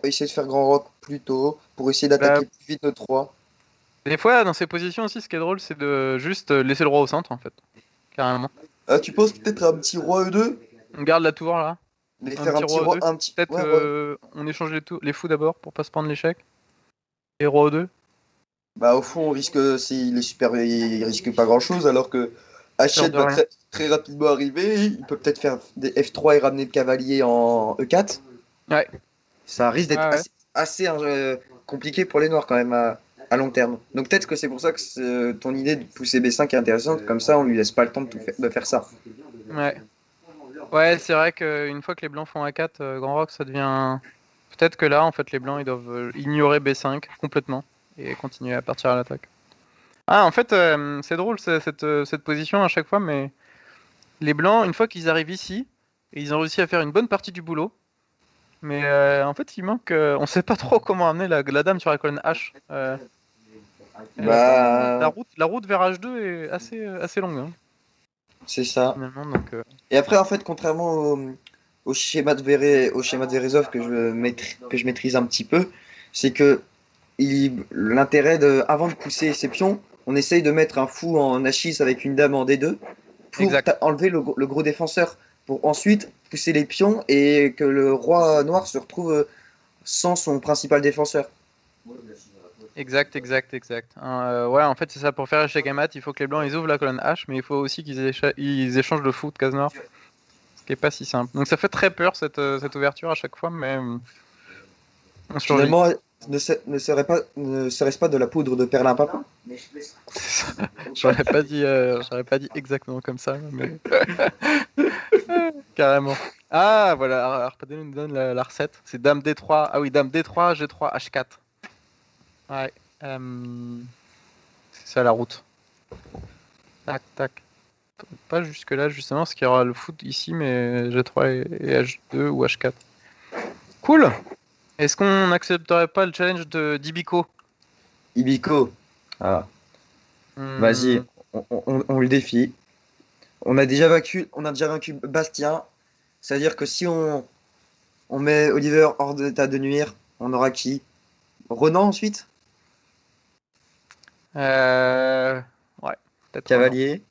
essayer de faire grand rock plus tôt pour essayer Bah, d'attaquer plus vite notre roi. des fois dans ces positions aussi, ce qui est drôle, c'est de juste laisser le roi au centre en fait, carrément. Tu penses peut-être un petit roi E2? On garde la tour là, Mais un faire un petit petit roi roi, E2. un petit. Peut-être Ouais, roi. on échange les fous d'abord pour pas se prendre l'échec. Et roi E2. Bah, au fond, on risque, s'il est super, il risque pas grand-chose, alors que Peur Hachette de va rien. très rapidement arriver. Il peut peut-être faire des F3 et ramener le cavalier en E4. Ouais, Ça risque d'être ouais. assez compliqué pour les Noirs quand même à long terme. Donc peut-être que c'est pour ça que ton idée de pousser B5 est intéressante. Comme ça, on lui laisse pas le temps de faire ça. Ouais. Ouais, c'est vrai qu'une fois que les blancs font A4, Grand Rock, ça devient. Peut-être que là, en fait, les blancs, ils doivent ignorer B5 complètement et continuer à partir à l'attaque. Ah, en fait, c'est drôle cette position à chaque fois, mais les blancs, une fois qu'ils arrivent ici, et ils ont réussi à faire une bonne partie du boulot, mais en fait, il manque. On sait pas trop comment amener la dame sur la colonne H. Elle a pas. Bah, La route vers H2 est assez longue, hein, c'est ça. finalement, donc. Et après, en fait, contrairement au schéma au schéma de Verezov que je maîtrise un petit peu, c'est que l'intérêt avant de pousser ses pions, on essaye de mettre un fou en H6 avec une dame en D2 pour Exact. enlever le gros défenseur, pour ensuite pousser les pions et que le roi noir se retrouve sans son principal défenseur. Exact. Ouais, en fait, c'est ça. Pour faire échec et mat, il faut que les blancs ils ouvrent la colonne H, mais il faut aussi ils échangent le fou de case nord, ce qui est pas si simple. Donc ça fait très peur cette ouverture à chaque fois, mais on survit. Finalement, ne serait-ce pas de la poudre de perlimpinpin? J'aurais pas dit exactement comme ça, mais carrément. Ah, voilà, Arpadé nous donne la recette. C'est Dame D3. Ah oui, Dame D3, G3, H4. Ouais. C'est ça la route. Tac, tac. Pas jusque-là, justement, parce qu'il y aura le foot ici, mais G3 et H2 ou H4. Cool! Est-ce qu'on n'accepterait pas le challenge de d'Ibico? Ibico. Ah, vas-y, Hmm, on le défie. On a déjà vaincu Bastien. C'est-à-dire que si on met Oliver hors d'état de nuire, on aura qui? Renan ensuite? euh... Ouais, peut-être non. Cavalier.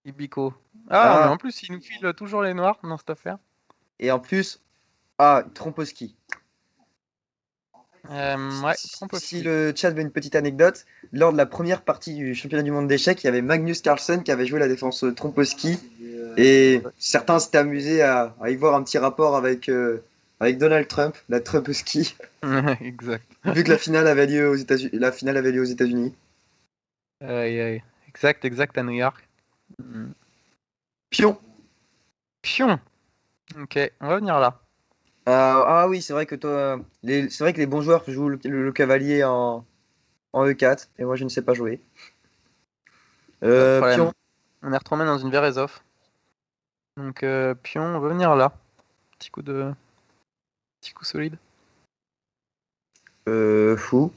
Ibico. Ah, mais Ah, en plus, il nous file toujours les noirs dans cette affaire. et en plus, ah, Tromposki. Ouais, Si Trompovski. le chat veut une petite anecdote, lors de la première partie du championnat du monde d'échecs, il y avait Magnus Carlsen qui avait joué la défense Tromposki. Et certains s'étaient amusés à y voir un petit rapport avec Donald Trump, la Trumposki, Exact. vu que la finale avait lieu aux États-Unis. Aïe, aïe. Exact, exact à New York. Hmm. Pion. Pion. Ok, on va venir là. Ah oui, c'est vrai que c'est vrai que les bons joueurs jouent le cavalier en E4, et moi je ne sais pas jouer. Pas de Pion. problème. On est retourné dans une Verezov. Donc, pion, on va venir là. Petit coup de... Petit coup solide. Fou.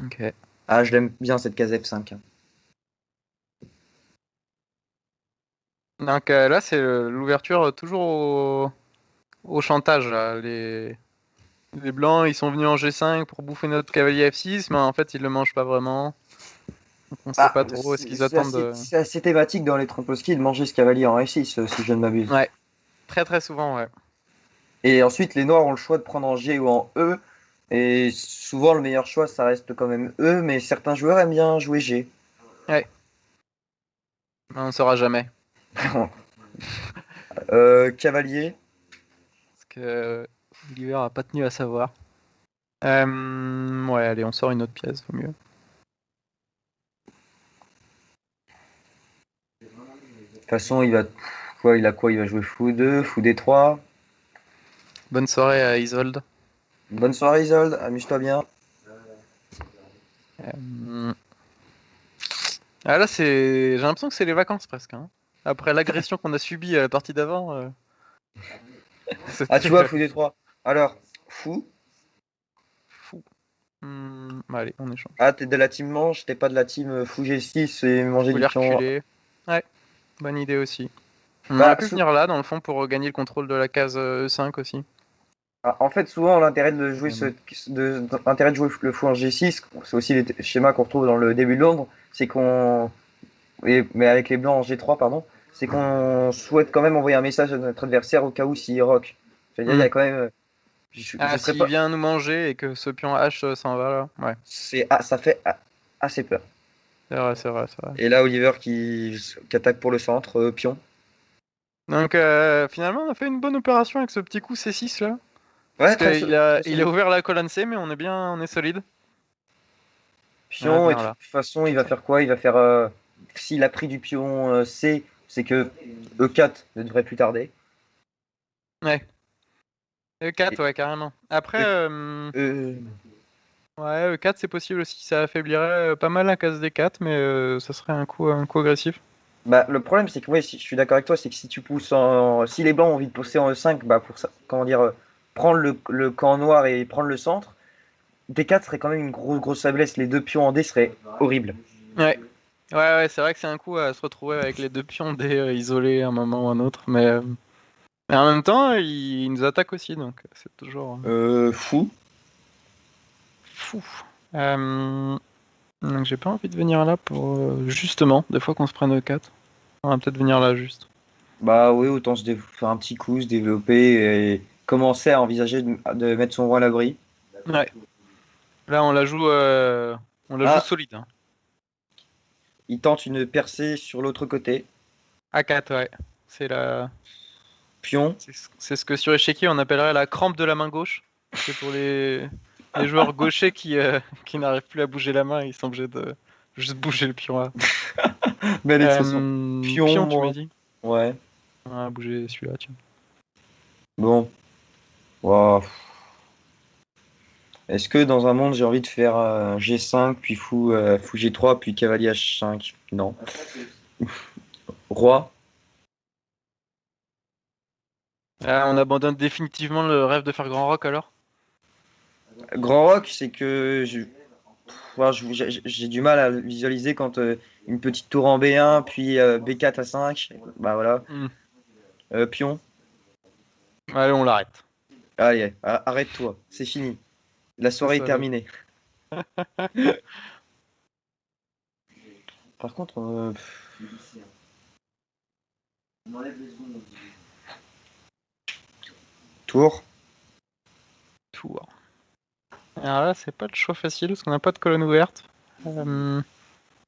Ok. Ah, je l'aime bien cette case F5. Donc là, c'est l'ouverture toujours au chantage, là. Les blancs, ils sont venus en G5 pour bouffer notre cavalier F6, mais en fait, ils le mangent pas vraiment. Donc on sait Ah, pas trop ce qu'ils attendent de... c'est assez thématique dans les Tromposki de manger ce cavalier en E6, si je ne m'abuse. Ouais, très très souvent, ouais. Et ensuite, les noirs ont le choix de prendre en G ou en E. Et souvent, le meilleur choix, ça reste quand même E, mais certains joueurs aiment bien jouer G. Ouais, mais on ne saura jamais. Cavalier. Parce que Oliver a pas tenu à savoir. Ouais, allez, on sort une autre pièce, vaut mieux. De toute façon, quoi, il a quoi? Il va jouer fou 2, fou D3. Bonne soirée à Isolde. Bonne soirée, Isolde. Amuse-toi bien. Euh, Ah là, j'ai l'impression que c'est les vacances presque, hein. Après l'agression qu'on a subie à la partie d'avant, Ah, tu vois, c'était fou D3. Alors, fou. fou. Bah, allez, on échange. Ah, t'es de la team manche, t'es pas de la team fou G6 et manger Faut du les pion. reculer. Ouais, bonne idée aussi. On aurait Bah, pu venir là, dans le fond, pour gagner le contrôle de la case E5 aussi. en fait, souvent, l'intérêt de jouer Mais bon. l'intérêt de jouer le fou en G6, c'est aussi les schémas qu'on retrouve dans le début de Londres, c'est mais avec les blancs en G3, pardon, c'est qu'on souhaite quand même envoyer un message à notre adversaire au cas où s'il rock. C'est-à-dire, il y Hmm. a quand même, je Ah, serais s'il pas, vient nous manger et que ce pion H s'en va là. Ouais, ça fait assez peur. c'est vrai, c'est vrai, c'est vrai. Et là, Oliver qui attaque pour le centre, pion. Donc finalement, on a fait une bonne opération avec ce petit coup C6 là. Parce Ouais, très il a solide. ouvert la colonne C, mais on est solide. On va Pion, et de venir toute là. façon, il Tout va ça. faire quoi? Il va faire, s'il a pris du pion C, c'est que E4 ne devrait plus tarder. Ouais. E4, Et ouais, carrément. Après, E- E- ouais, E4 c'est possible aussi. Ça affaiblirait pas mal la case D4, mais ça serait un coup agressif. Bah, le problème, c'est que, ouais, si, je suis d'accord avec toi, c'est que si tu pousses si les blancs ont envie de pousser en E5, bah, pour ça, comment dire, prendre le camp noir et prendre le centre, D4 serait quand même une grosse faiblesse. Les deux pions en D seraient horribles. Ouais. Ouais, ouais, c'est vrai que c'est un coup à se retrouver avec les deux pions D isolés à un moment ou un autre, mais en même temps, ils nous attaquent aussi, donc c'est toujours Fou. fou. Euh, donc j'ai pas envie de venir là pour justement, des fois qu'on se prenne E4. On va peut-être venir là juste. Bah oui, autant faire un petit coup, se développer et commencer à envisager de mettre son roi à l'abri. Ouais. Là, on la joue Ah, solide, hein. il tente une percée sur l'autre côté. A4, ouais. C'est la, Pion. c'est ce que sur échiquier on appellerait la crampe de la main gauche. C'est pour les joueurs gauchers qui n'arrivent plus à bouger la main, ils sont obligés de juste bouger le pion là. Belle expression. Pion, Pion, tu m'as moi. dit? Ouais. On va bouger celui-là, tiens. Bon. Wow. Est-ce que dans un monde, j'ai envie de faire G5, puis fou G3, puis cavalier H5? Non. Roi. Ah, on abandonne définitivement le rêve de faire grand rock alors? Grand Rock, c'est que j'ai du mal à le visualiser quand une petite tour en B1, puis B4 à 5. Bah voilà. Hmm. Pion. Allez, on l'arrête. Allez, arrête-toi. C'est fini. La C'est soirée est ça, là. terminée. Par contre, tour. Tour. Alors là, c'est pas le choix facile parce qu'on n'a pas de colonne ouverte. On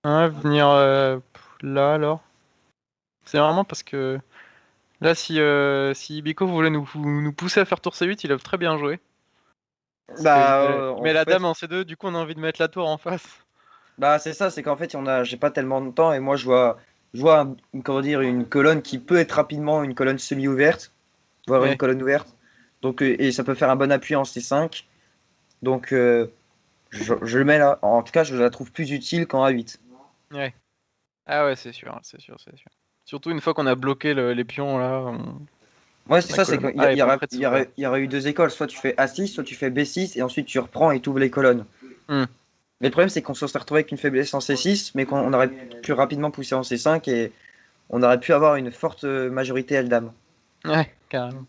va venir là alors. C'est vraiment parce que là, si Ibiko voulait nous pousser à faire tour C8, il a très bien joué. Parce que Bah, il en met la fait, dame en C2, du coup on a envie de mettre la tour en face. bah c'est ça, c'est qu'en fait, j'ai pas tellement de temps et moi, je vois comment dire, une colonne qui peut être rapidement une colonne semi-ouverte, voire une Ouais, colonne ouverte. Donc, et ça peut faire un bon appui en C5. Donc, je le mets là. En tout cas, je la trouve plus utile qu'en A8. ouais. Ah ouais, c'est sûr, c'est sûr, c'est sûr. Surtout une fois qu'on a bloqué les pions là, Ouais, c'est la ça, c'est colonne qu'il y, A a- il est y pas aurait, prête de il y s'ouvrir. aurait, il y aurait eu deux écoles. Soit tu fais A6, soit tu fais B6, et ensuite tu reprends et tu ouvres les colonnes. Hmm. Mais le problème, c'est qu'on se serait retrouvé avec une faiblesse en C6, mais qu'on aurait pu rapidement pousser en C5 et on aurait pu avoir une forte majorité L-Dame. Ouais, carrément.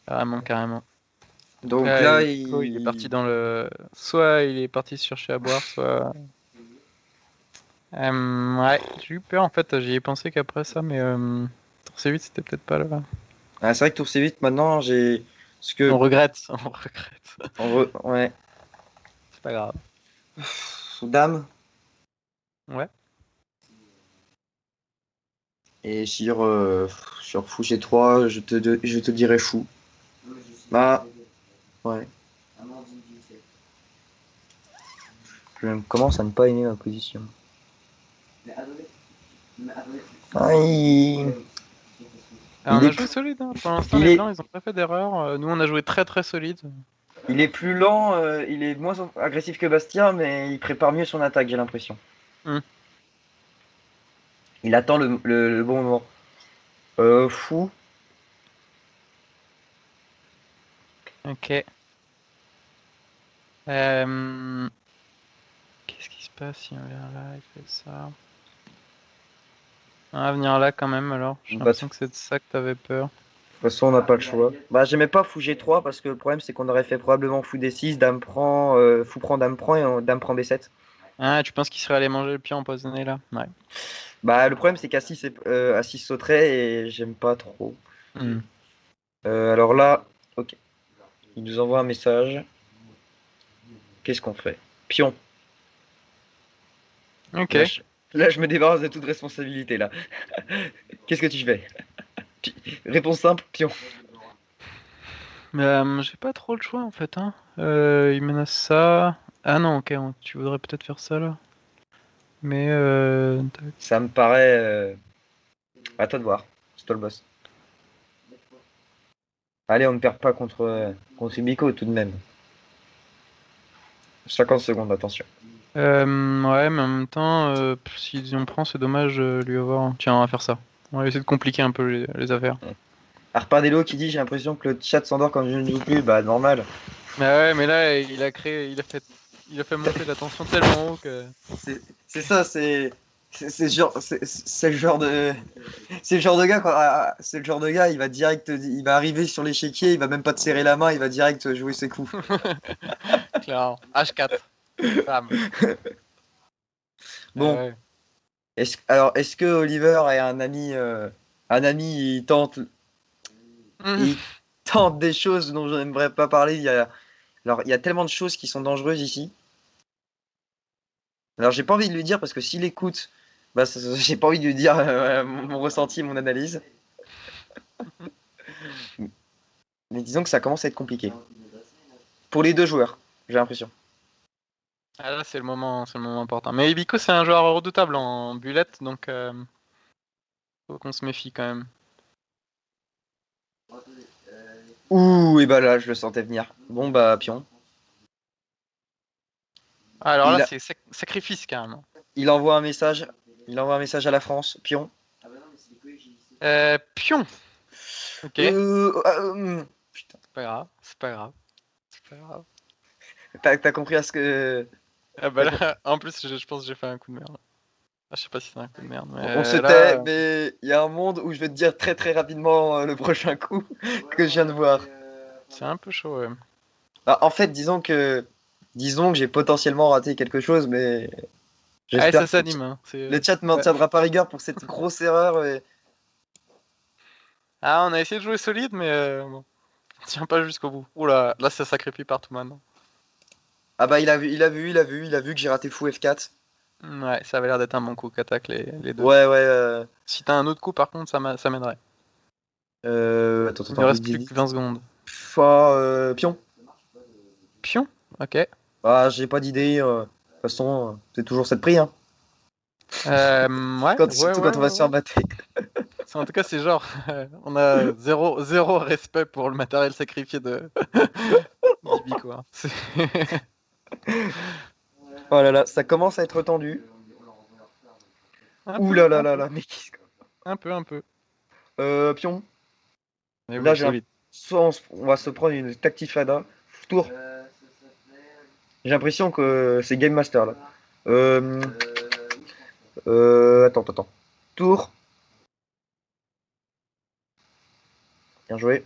Carrément, carrément. Donc Là, là, Ibiko, il est parti dans le. Soit il est parti se chercher à boire, soit. Ouais, j'ai eu peur en fait, j'y ai pensé qu'après ça, mais tour C8 c'était peut-être pas là. Ah, c'est vrai que tour C8, maintenant, j'ai. Parce On que. regrette, on regrette. Ouais. C'est pas grave. Dame. Ouais. Et sur fou G3, je te dirais fou. Bah, ouais. Je commence à ne pas aimer ma position. Aïe. Ah, Il on a est, joué plus- solide, hein. Pour l'instant, il les est, blancs ils ont pas fait d'erreur. Nous on a joué très très solide. il est plus lent, il est moins agressif que Bastien, mais il prépare mieux son attaque, j'ai l'impression. Hmm. Il attend le bon moment. Fou. Ok. Euh, Qu'est-ce qui se passe si on vient là, il fait ça. On va venir là quand même alors. J'ai Bah, de l'impression que c'est de ça que t'avais peur. toute façon, on n'a pas le choix. Bah, j'aimais pas fou G3 parce que le problème, c'est qu'on aurait fait probablement fou D6, dame prend, fou prend dame prend et dame prend B7. Ah, tu penses qu'il serait allé manger le pied empoisonné là? Ouais. Bah, le problème, c'est qu'A6 A6 sauterait et j'aime pas trop. Hmm. Alors là, ok. Il nous envoie un message. Qu'est-ce qu'on fait? Pion. Ok. Là je, là, je me débarrasse de toute responsabilité, là. Qu'est-ce que tu fais? Réponse simple, pion. Mais j'ai pas trop le choix en fait, hein. Il menace ça. Ah non, ok, tu voudrais peut-être faire ça là. Mais tac. Ça me paraît. À toi de voir. C'est toi le boss. Allez, on ne perd pas contre Miko tout de même. 50 secondes, attention. Ouais, mais en même temps, si on prend, c'est dommage lui avoir. Tiens, on va faire ça. On va essayer de compliquer un peu les affaires. Arpadello qui dit j'ai l'impression que le chat s'endort quand je ne joue plus. Bah, normal. Mais ouais, mais là, il a fait monter la tension tellement haut que. C'est ça, c'est le genre de. C'est le genre de gars, quoi. C'est le genre de gars, il va direct. Il va arriver sur l'échiquier, il va même pas te serrer la main, il va direct jouer ses coups. Clairement. H4. Bam. Bon. Ouais. Est-ce que Oliver est un ami, Mhm. il tente des choses dont je n'aimerais pas parler. Alors, il y a tellement de choses qui sont dangereuses ici. Alors, j'ai pas envie de lui dire parce que s'il écoute, j'ai pas envie de lui dire mon ressenti, mon analyse. Mais disons que ça commence à être compliqué. Pour les deux joueurs, j'ai l'impression. Ah là, c'est le moment important. Mais Ibiko, c'est un joueur redoutable en bullette, donc faut qu'on se méfie quand même. Ouh, et bah là, je le sentais venir. Bon, bah, pion. Ah, alors là, Il, a- c'est sacrifice carrément. il envoie un message. Il envoie un message à la France. Pion. Pion. Ok, c'est Putain. pas grave, c'est pas grave, c'est pas grave. T'as compris à ce que. Ah bah t'as com- là, en plus, je pense que j'ai fait un coup de merde. Ah, je sais pas si c'est un coup de merde, On se mais tait, là, mais il y a un monde où je vais te dire très très rapidement le prochain coup que je viens de voir. c'est un peu chaud. Ouais. Ah, en fait, disons que j'ai potentiellement raté quelque chose, mais Ah, ça j'espère que s'anime. Hein. le chat ne m'en Ouais. tiendra pas rigueur pour cette grosse erreur. Ah, on a essayé de jouer solide, mais bon, on tient pas jusqu'au bout. Oula, là, ça sacrifie partout maintenant. Ah bah il a vu que j'ai raté fou F4. Ouais, ça avait l'air d'être un bon coup qu'attaquent les deux. Ouais, ouais. Si t'as un autre coup, par contre, ça m'aiderait. Attends, Il ne vite, reste vite, plus que vite. 20 secondes. Pion. Pion. Ok. Ah, j'ai pas d'idée. De toute façon, c'est toujours cette prix, hein. Ouais, ouais, Surtout ouais, quand on va ouais, se ouais. faire battre. En tout cas, c'est genre, on a zéro respect pour le matériel sacrifié de d'Ibi, quoi. Oh là là, ça commence à être tendu. Un Ouh peu, là là un là peu, là, mais un peu. pion. Mais Là, oui, j'ai un... solide. Soit on va se prendre une tactifada. Tour. J'ai l'impression que c'est Game Master là. Euh... Attends. Tour. Bien joué.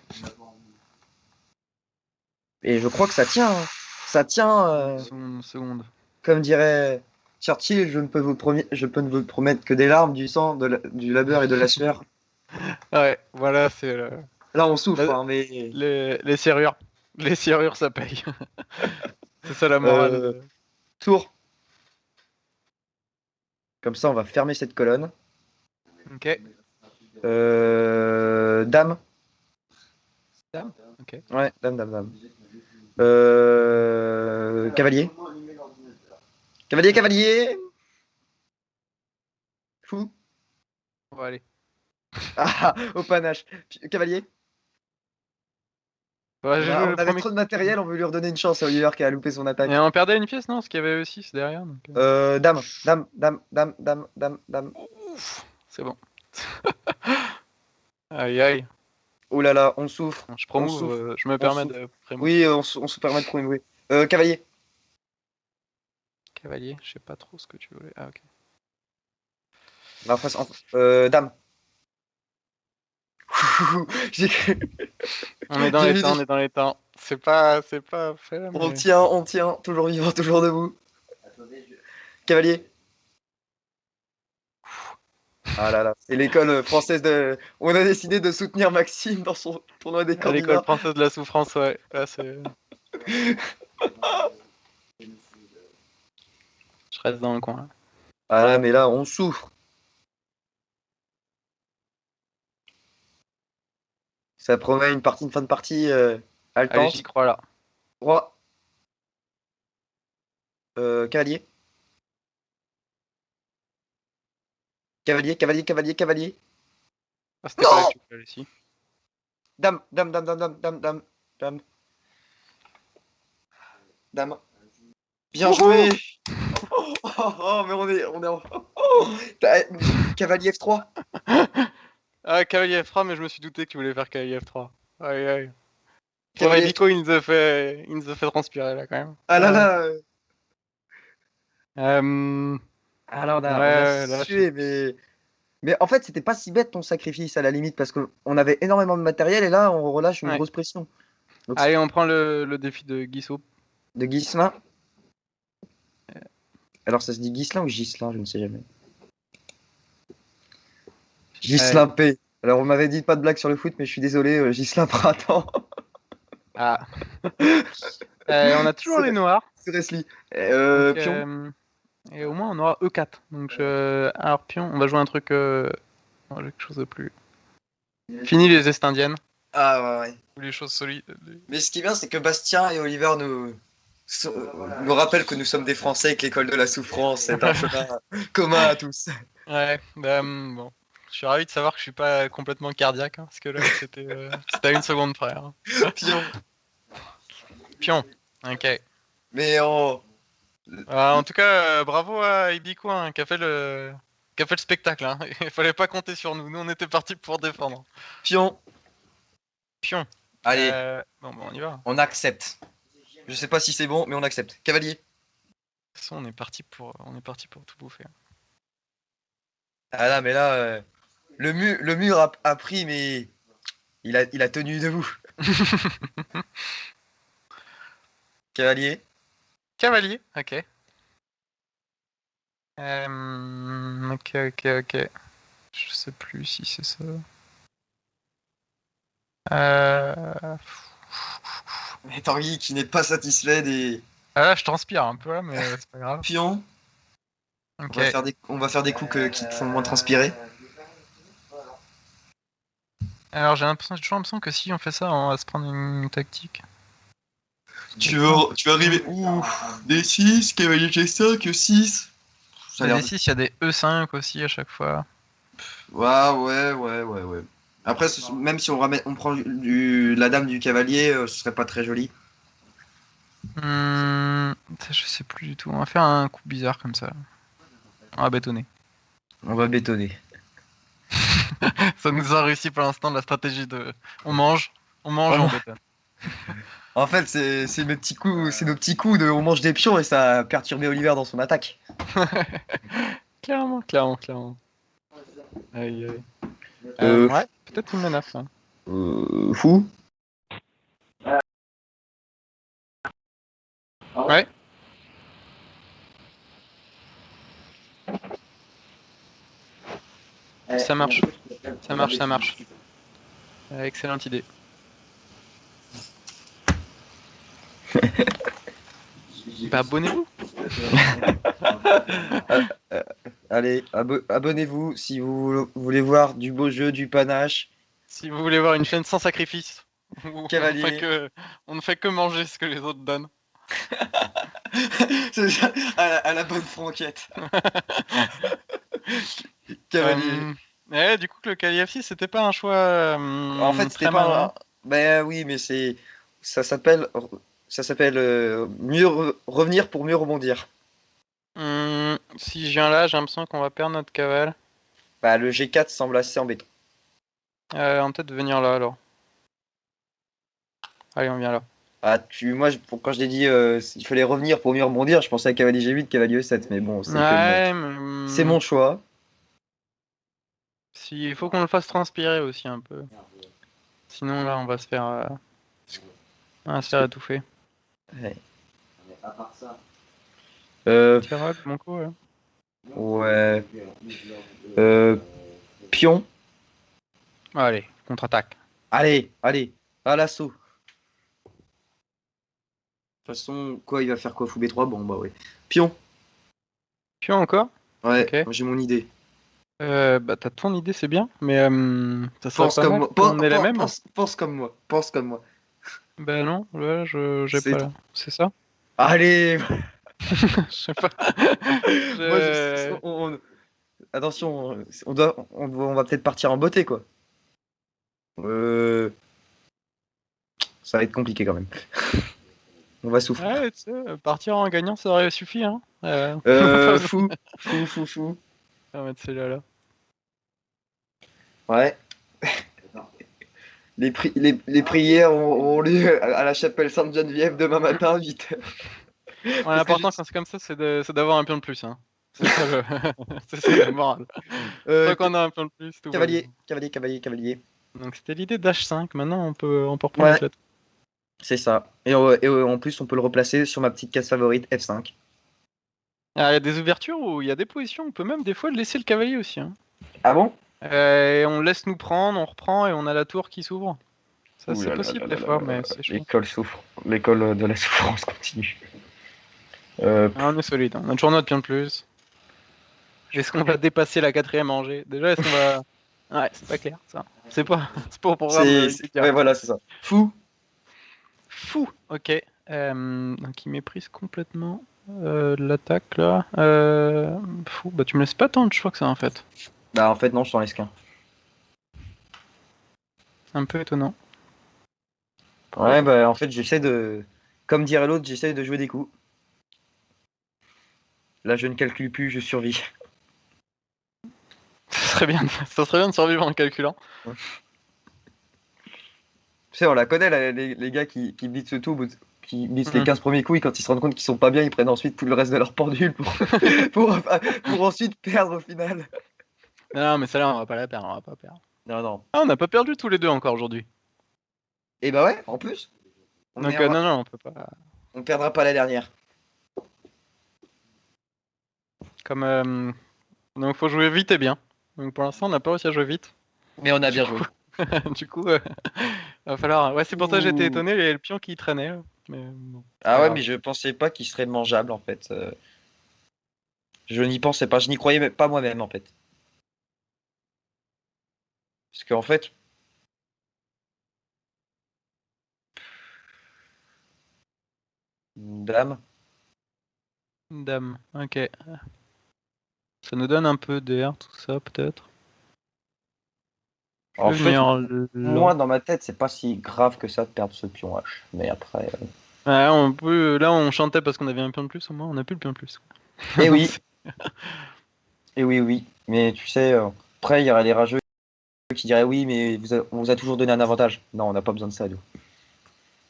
Et je crois que ça tient, hein. Ça tient, Seconde. comme dirait Churchill, je peux ne vous promettre que des larmes, du sang, du labeur et de la sueur. Ouais, voilà, c'est Là, on souffre, la- hein, mais... les serrures. Les serrures, ça paye. C'est ça la morale Euh, de... tour. Comme ça, on va fermer cette colonne. Ok. Dame. Dame. Ok. Ouais, dame. Cavalier. Cavalier. Fou. Bon, allez. Au panache. Cavalier. Ouais, j'ai joué On le avait premier trop coup. de matériel, on veut lui redonner une chance à Oliver qui a loupé son Et attaque. on perdait une pièce, non? Ce qu'il y avait aussi, c'est derrière. Donc, Dame. Ouf, c'est bon. Aïe, aïe. Oh là là, on souffre. Je On promove, souffre. je me On permets souffre. de prémove. Oui, on se permet de prendre, oui. Cavalier. Cavalier, je sais pas trop ce que tu voulais. Ah, ok. Dame. J'ai cru- On est dans j'ai les vu temps, des... on est dans les temps. C'est pas fait, mais... On tient, toujours vivant, toujours debout. Cavalier. Ah là là, c'est l'école française de... On a décidé de soutenir Maxime dans son tournoi des À l'école candidats. française de la souffrance, ouais. Là, je reste dans le coin. Là. Ah là, mais là, on souffre. Ça promet une fin de partie Allez, j'y haletante. crois là. Roi. Cavalier. Cavalier. Ah, c'était pas là que Non! tu voulais aller, si. Dame. Dame. Bien Wouhou! joué! Mais on est en... Cavalier F3. Ah, cavalier F3, mais je me suis douté que tu voulais faire cavalier F3. Aïe, aïe. Bon, et Cavalier F3. Biko, il nous a fait transpirer là quand même. Ah là là. Ah là, on a Ouais, là, sué, mais en fait, c'était pas si bête ton sacrifice à la limite parce qu'on avait énormément de matériel et là, on relâche une ouais. grosse pression. Donc, Allez, on prend le défi de Guissot. de Ghislain. Alors, ça se dit Ghislain ou Ghislain, je ne sais jamais. Ghislain Allez. P. Alors, on m'avait dit pas de blague sur le foot, mais je suis désolé, Ghislain Printemps. Ah. On a toujours les noirs. C'est Resli. Donc, Pion. et au moins, on aura E4. Donc, alors, pion, on va jouer un truc. On va jouer quelque chose de plus. Fini les Est indiennes. Ah ouais. Ou les choses solides. Mais ce qui est bien, c'est que Bastien et Oliver nous rappellent que nous sommes des Français et que l'école de la souffrance est un chemin commun à tous. Ouais, bah, bon. Je suis ravi de savoir que je suis pas complètement cardiaque, hein, parce que là, c'était à une seconde près. Hein. Pion. Pion. Ok. Mais on... En tout cas, bravo à Ibiko, hein, qui a fait le spectacle. Hein. Il fallait pas compter sur nous. Nous, on était partis pour défendre. Pion. Pion. Allez, Bon, on y va. De on accepte. Je sais pas si c'est bon, mais on accepte. Cavalier. toute façon, on est parti pour tout bouffer. Ah là, mais là, le mur a pris, mais il a tenu debout. Cavalier. Cavalier, ok. Ok. Je sais plus si c'est ça. Et Tanguy qui n'est pas satisfait des Ah là, je transpire un peu là, mais c'est pas grave. pions. Ok. On va faire des coups qui te font moins transpirer. Alors j'ai toujours l'impression que si on fait ça, on va se prendre une tactique. Tu vas arriver où? Des 6, cavalier G5, 6. Il y a des 6, il y a des E5 aussi à chaque fois. Ouais. Après, même si on prend la dame du cavalier, ce serait pas très joli. Je sais plus du tout. On va faire un coup bizarre comme ça. On va bétonner. On va bétonner. Ça nous a réussi pour l'instant la stratégie de on mange et on bétonne. En fait, c'est nos petits coups de on mange des pions et ça a perturbé Oliver dans son attaque. Clairement. Aïe. Euh, Ouais, peut-être une menace. Hein. Fou. Ouais. Ça marche. Excellente idée. Bah abonnez-vous. Allez, abonnez-vous si vous voulez voir du beau jeu, du panache. Si vous voulez voir une chaîne sans sacrifice, où Cavalier. on ne fait que manger ce que les autres donnent. à la bonne franquette. Cavalier. Ouais, du coup, le KFC, c'était pas un choix En fait, c'était très malin. pas. Ben oui, mais c'est. Ça s'appelle. Ça s'appelle revenir pour mieux rebondir. Si je viens là, j'ai l'impression qu'on va perdre notre cavale. Bah, le G4 semble assez embêtant. On va peut-être venir là alors. Allez, on vient là. Ah, moi, quand je t'ai dit il fallait revenir pour mieux rebondir, je pensais à cavalier G8, cavalier E7, mais bon, Ouais, c'est mon choix. Il faut qu'on le fasse transpirer aussi un peu. Sinon, là, on va se faire étouffer. Ouais. Tirade, mon coup, ouais. Ouais. Pion. Allez, contre-attaque. Allez, à l'assaut. De toute façon, quoi, il va faire quoi, fou B3? Bon, bah ouais. Pion. Pion encore? Ouais, Ok. j'ai mon idée. Bah t'as ton idée, c'est bien, mais ça serait Pense pas comme mal moi. qu'on ait la même. Pense comme moi. Pense comme moi. Bah non, là, j'ai C'est pas là. C'est ça? Allez. Je sais pas. Moi, attention, on va peut-être partir en beauté, quoi. Ça va être compliqué quand même. On va souffrir. Ouais, tu sais, partir en gagnant, ça aurait suffi, hein. Fou. On va mettre celui-là là. Ouais. Les prières ont lieu à la chapelle Sainte-Geneviève demain matin, 8h. Ouais, l'important quand c'est comme ça, c'est d'avoir un pion de plus, hein. C'est ça c'est ça la morale. Tant qu'on a un pion de plus, tout va bien. Cavalier. Donc c'était l'idée d'H5, maintenant on peut reprendre Ouais, le plateau. c'est ça. Et en plus, on peut le replacer sur ma petite case favorite, F5. Ah, il y a des ouvertures où il y a des positions, on peut même des fois laisser le cavalier aussi, hein. Ah bon? Et on laisse nous prendre, on reprend et on a la tour qui s'ouvre. Ça c'est possible des fois, mais c'est chaud. L'école de la souffrance continue. On est solide, on a toujours notre pion de plus. Est-ce qu'on va dépasser la 4ème rangée? Déjà, est-ce qu'on va... Ouais, c'est pas clair, ça. C'est pas, c'est pas au programme Ouais, immédiat. voilà, c'est ça. Fou. Fou, ok. Donc il méprise complètement l'attaque là. Fou, bah tu me laisses pas tant de choix que ça en fait. Bah, en fait, non, je t'en laisse qu'un. Un peu étonnant. Ouais, bah, en fait, j'essaie de. Comme dirait l'autre, j'essaie de jouer des coups. Là, je ne calcule plus, je survis. Ça serait bien de survivre en calculant. Tu sais, on la connaît, les gars qui blitzent tout, qui blitzent les Mhm. 15 premiers coups, et quand ils se rendent compte qu'ils sont pas bien, ils prennent ensuite tout le reste de leur pendule pour, pour ensuite perdre au final. Non, mais celle-là, on va pas la perdre, on va pas perdre. Non, non. Ah, on n'a pas perdu tous les deux encore aujourd'hui. Et bah ouais, en plus, Donc non, non, on peut pas. on perdra pas la dernière. Comme donc faut jouer vite et bien. Donc pour l'instant, on n'a pas réussi à jouer vite. Mais on a Du bien coup, joué. du coup, va falloir. Ouais, c'est pour ça que j'étais Ouh. étonné, il y avait le pion qui traînait. Là. Mais bon, c'est Ah pas ouais, grave. mais je pensais pas qu'il serait mangeable en fait. Je n'y pensais pas, je n'y croyais même pas moi-même en fait. Parce qu'en fait, dame. Dame, ok. Ça nous donne un peu d'air, tout ça, peut-être. Je En vais fait, venir moi là. dans ma tête, c'est pas si grave que ça de perdre ce pion H. Mais après. Ouais, on peut. Là, on chantait parce qu'on avait un pion de plus, au moins. On a plus le pion de plus. Eh Donc, oui, eh oui, oui. Mais tu sais, après, il y aurait les rageux qui diraient oui, mais on vous a toujours donné un avantage. Non, on n'a pas besoin de ça, nous.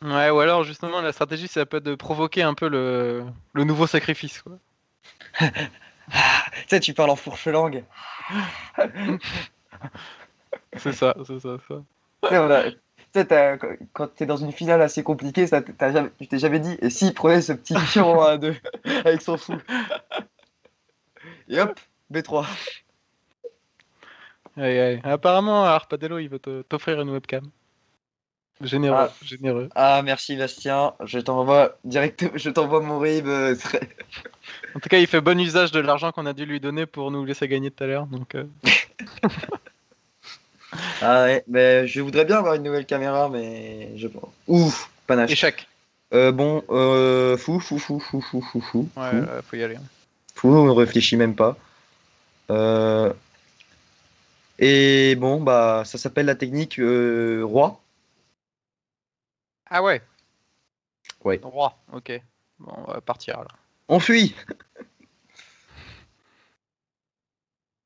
ouais, ou alors, justement, la stratégie, ça peut être de provoquer un peu le nouveau sacrifice, quoi. Tu sais, tu parles en fourche-langue. C'est ça, c'est ça, ça. Tu sais, tu sais, quand t'es dans une finale assez compliquée, tu t'es jamais dit, et s'il prenait ce petit pion à deux avec son fou. Et hop, B3. Aïe, aïe. Apparemment, Arpadello, il veut t'offrir une webcam. Généreux, Ah, généreux. ah, merci Bastien. Je t'envoie mon RIB. En tout cas, il fait bon usage de l'argent qu'on a dû lui donner pour nous laisser gagner tout à l'heure. Donc, Ah ouais, mais je voudrais bien avoir une nouvelle caméra, mais je pense. Ouf, panache. échec. Bon, fou, fou, fou, fou, fou, fou, fou, Ouais, fou, là, faut y aller. fou, on réfléchit même pas. Euh, et bon, bah, ça s'appelle la technique roi. Ah ouais, Ouais. roi, ok. Bon, on va partir là. On fuit.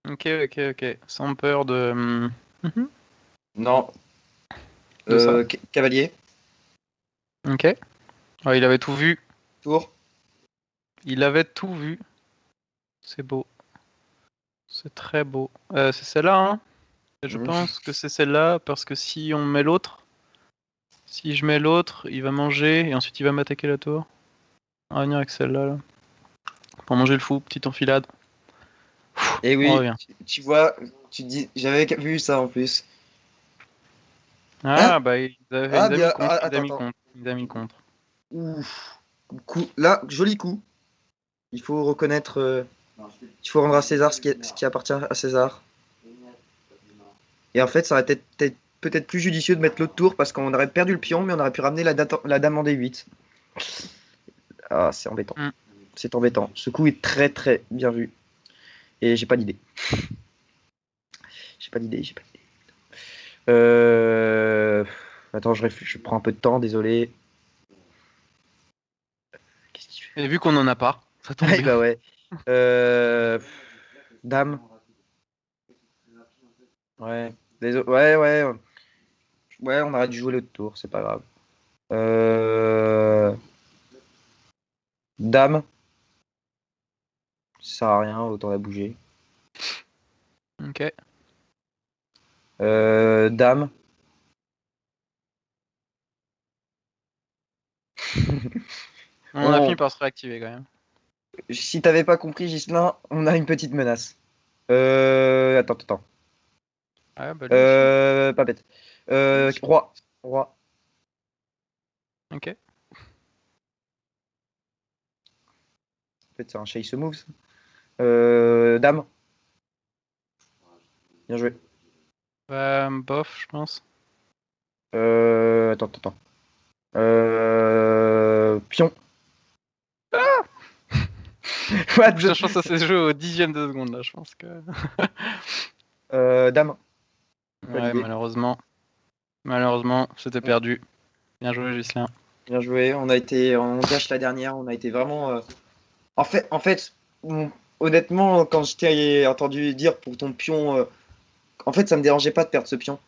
Ok, ok, ok. Sans peur mhm, Non. de ça. Cavalier. Ok. Ouais, il avait tout vu. Tour. Il avait tout vu. C'est beau. C'est très beau. C'est celle-là, hein? Et je Mm. pense que c'est celle-là parce que si on met l'autre, si je mets l'autre, il va manger et ensuite il va m'attaquer la tour. On va venir avec celle-là, là. Pour manger le fou, petite enfilade. Et On oui, revient. tu vois, tu dis, j'avais vu ça en plus. Hein? Ah, bah, Ah il a mis bien. contre, Ah, il a attends, mis attends. contre, il a mis contre. Ouf. Là, joli coup. Il faut reconnaître. Il faut rendre à César ce qui appartient à César. Et en fait, ça aurait été peut-être plus judicieux de mettre l'autre tour parce qu'on aurait perdu le pion, mais on aurait pu ramener la dame en D8. Ah, c'est embêtant. Hmm. C'est embêtant. Ce coup est très très bien vu. Et j'ai pas d'idée. J'ai pas d'idée, j'ai pas d'idée. Euh... Attends, je prends un peu de temps, désolé. Qu'est-ce qu'il fait? Et vu qu'on en a pas, ça tombe Ah, bien. bah ouais. Euh... Dame. Ouais. Désolé. Ouais, ouais. Ouais, on aurait dû jouer l'autre tour, c'est pas grave. Euh... Dame. Ça sert à rien, autant la bouger. Ok. Dame. On a fini On... par se réactiver quand même. Si t'avais pas compris, Gislin, on a une petite menace. Attends, attends. Ah, bah lui aussi. Pas bête. Roi. Roi. Ok. En fait, c'est un chase move. Dame. Bien joué. Bof, je pense. Attends. Pion. What Putain, je pense que ça s'est joué au 10e de seconde là, je pense que. Dame. Ouais, Validé. malheureusement, c'était perdu. Bien joué, Gislain. Bien joué. On gâche la dernière. On a été vraiment. En fait, honnêtement, quand je t'ai entendu dire pour ton pion, en fait, ça me dérangeait pas de perdre ce pion.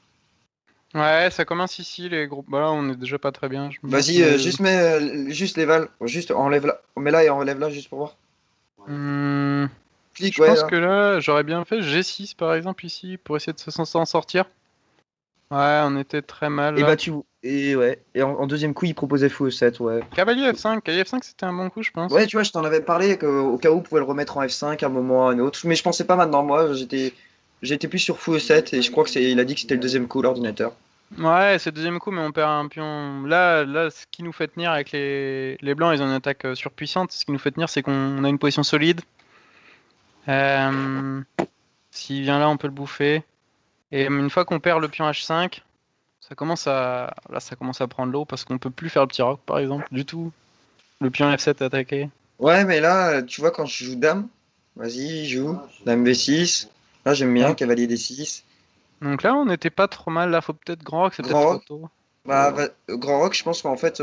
Ouais, ça commence ici, les groupes. Bah là, on est déjà pas très bien, je pense, Vas-y, mais. juste les vals. Juste enlève là. On met là et enlève là juste pour voir. Hmm, Clique, je ouais, pense là. que là, j'aurais bien fait G6 par exemple ici pour essayer de s'en sortir. Ouais, on était très mal Et là. bah tu. Et ouais. Et en deuxième coup, il proposait fou 7, ouais. Cavalier F5 c'était un bon coup, je pense. Ouais, tu vois, je t'en avais parlé au cas où on pouvait le remettre en F5 à un moment ou à un autre. Mais je pensais pas maintenant, moi. J'étais plus sur fou 7 et je crois il a dit que c'était le deuxième coup, l'ordinateur. Ouais, c'est le deuxième coup, mais on perd un pion. Là, ce qui nous fait tenir avec les blancs, ils ont une attaque surpuissante. Ce qui nous fait tenir, c'est qu'on a une position solide. Euh, S'il vient là, on peut le bouffer. Et une fois qu'on perd le pion H5, ça commence à prendre l'eau parce qu'on peut plus faire le petit roc, par exemple, du tout. Le pion F7 est attaqué. Ouais, mais là, tu vois, quand je joue dame, vas-y, joue. Dame B6. Là, j'aime bien, Donc, cavalier D6. donc là, on n'était pas trop mal. Là, faut peut-être grand rock, c'est peut-être Grand trop rock. tôt. Bah, grand rock, je pense qu'en fait,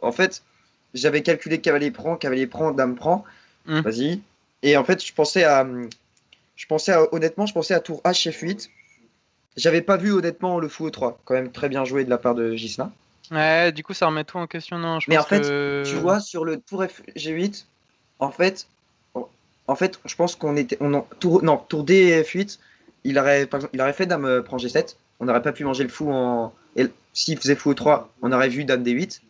en fait, j'avais calculé cavalier prend, dame prend. Hmm. Vas-y. Et en fait, honnêtement, je pensais à tour H F8. J'avais pas vu honnêtement le fou E3. Quand même très bien joué de la part de Gisela. Ouais, du coup, ça remet tout en question. Non, je Mais en pense fait, tu que. vois, sur le tour G8, en fait, je pense qu'on était. Tour, non, tour D F8, par exemple, il aurait fait dame prend G7. On n'aurait pas pu manger le fou en. Et s'il faisait fou E3, on aurait vu dame D8.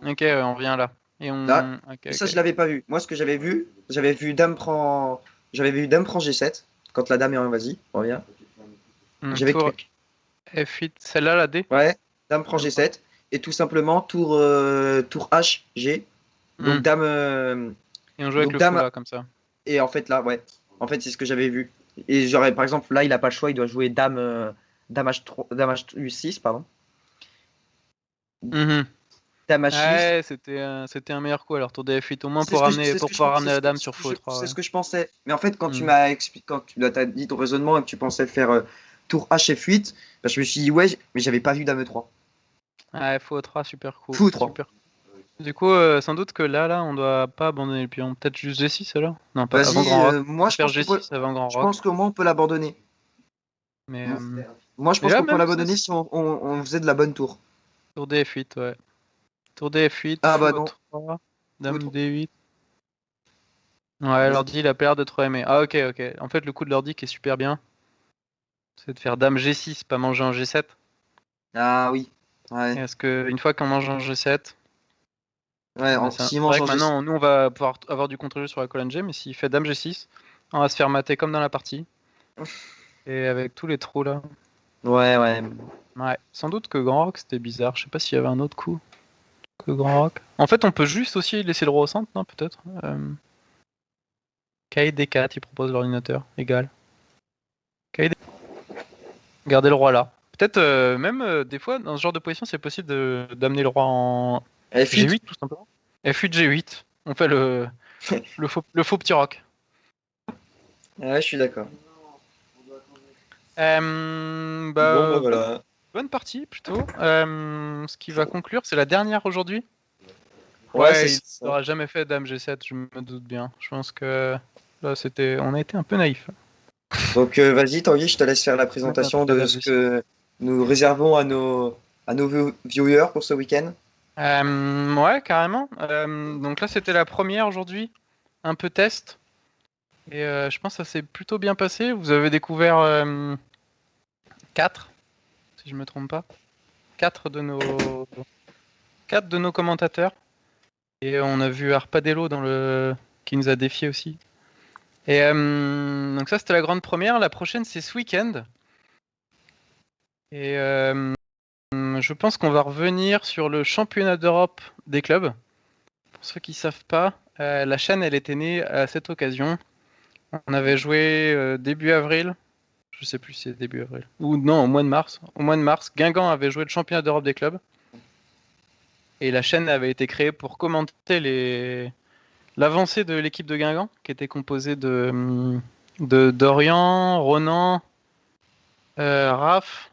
Ok, ouais, on revient là. Et Là, on. Ok, ça, ok. je l'avais pas vu. Moi, ce que j'avais vu dame prend. J'avais vu dame prend G7. Quand la dame est en vas-y, on revient. J'avais Tour cliqué. F8, celle-là, la D. Ouais, dame prend G7. Et tout simplement, tour H, G. Hmm. Donc dame, Et on joue avec donc le fou dame, là, comme ça. et en fait là, ouais. En fait, c'est ce que j'avais vu. Et j'aurais, par exemple, là, il a pas le choix, il doit jouer dame, dame H3, dame H6, pardon. Mhm. Dame H6. Ouais, c'était un meilleur coup alors tour de F8 au moins C'est ce pour que je pouvoir pense, ramener la dame sur fou 3 c'est ouais. ce que je pensais. Mais en fait, quand tu Hmm. m'as expliqué, quand tu as dit ton raisonnement et que tu pensais faire tour H F8, bah, je me suis dit, ouais, mais j'avais pas vu dame E3. Ouais, fou 3 super coup, Fou E3. super. Du coup, sans doute que là, on doit pas abandonner le pion. Peut-être juste G6 alors? Non, pas avant Vas-y, Grand Rock. moi, On va je faire pense qu'on peut, G6 avant Grand je Rock. pense qu'au moins on peut l'abandonner. Mais, Moi, je mais pense là, qu'on peut même l'abandonner si on faisait de la bonne tour. tour de F8, ouais. Tour de F8, Ah fou bah non, 3 fou dame E3. D8. Ouais, Vas-y. l'ordi, il a pas l'air de trop aimer. Ah, ok, ok. En fait, le coup de l'ordi qui est super bien, c'est de faire dame G6, pas manger en G7. Ah oui. Et Ouais. est-ce que une fois qu'on mange en G7, Ouais, c'est s'il mange vrai que en G6. maintenant, nous, on va pouvoir avoir du contrôle sur la colonne G, mais s'il fait dame G6, on va se faire mater comme dans la partie. Et avec tous les trous là. Ouais, ouais. Ouais, sans doute que Grand Rock c'était bizarre. Je sais pas s'il y avait un autre coup que Grand Rock. En fait, on peut juste aussi laisser le roi au centre, non? Peut-être. K D4, il propose l'ordinateur. Égal. KD. Garder le roi là. Peut-être même des fois, dans ce genre de position, c'est possible d'amener le roi en F8. G8 tout simplement. F8, G8. On fait le faux petit roc. Ouais, je suis d'accord. Bon, bah Bonne, voilà. bonne partie plutôt. Ce qui va conclure, c'est la dernière aujourd'hui. Ouais, c'est Ouais, il ça. n'aura jamais fait Dame G7, je me doute bien. Je pense que là, on a été un peu naïf. Donc, vas-y, Tanguy, je te laisse faire la On a pas présentation pris la de Dame ce G6. que nous réservons à nos viewers pour ce week-end. Ouais, carrément. Donc là, c'était la première aujourd'hui, un peu test. Et je pense que ça s'est plutôt bien passé. Vous avez découvert 4, si je me trompe pas. 4 de nos, 4 de nos commentateurs. Et on a vu Arpadello qui nous a défié aussi. Et donc ça, c'était la grande première. La prochaine, c'est ce week-end. Et je pense qu'on va revenir sur le championnat d'Europe des clubs. Pour ceux qui ne savent pas, la chaîne, elle était née à cette occasion. On avait joué début avril, Je sais plus si c'est début avril. Ou non, au mois de mars. Au mois de mars, Guingamp avait joué le championnat d'Europe des clubs. Et la chaîne avait été créée pour commenter l'avancée de l'équipe de Guingamp, qui était composée de Dorian, Ronan, Raph,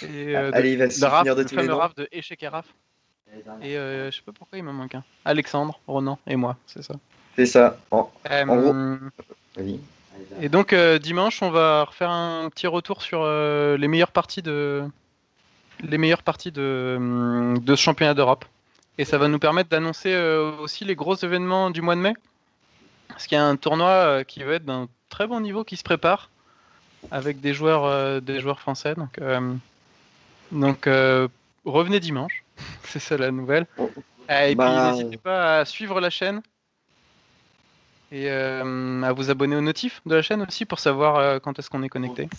et Allez, il va se finir de le tous les fameux noms. Raph de Échec et Raph. Et je sais pas pourquoi il me manque un. Alexandre, Ronan et moi, c'est ça. C'est ça. En gros, Euh, vas-y. et donc dimanche, on va refaire un petit retour sur les meilleures parties de ce championnat d'Europe. Et ça va nous permettre d'annoncer aussi les gros événements du mois de mai. Parce qu'il y a un tournoi qui va être d'un très bon niveau qui se prépare avec des joueurs français. Donc revenez dimanche, c'est ça la nouvelle. Et puis Bah, n'hésitez pas à suivre la chaîne et à vous abonner aux notifs de la chaîne aussi pour savoir quand est-ce qu'on est connecté.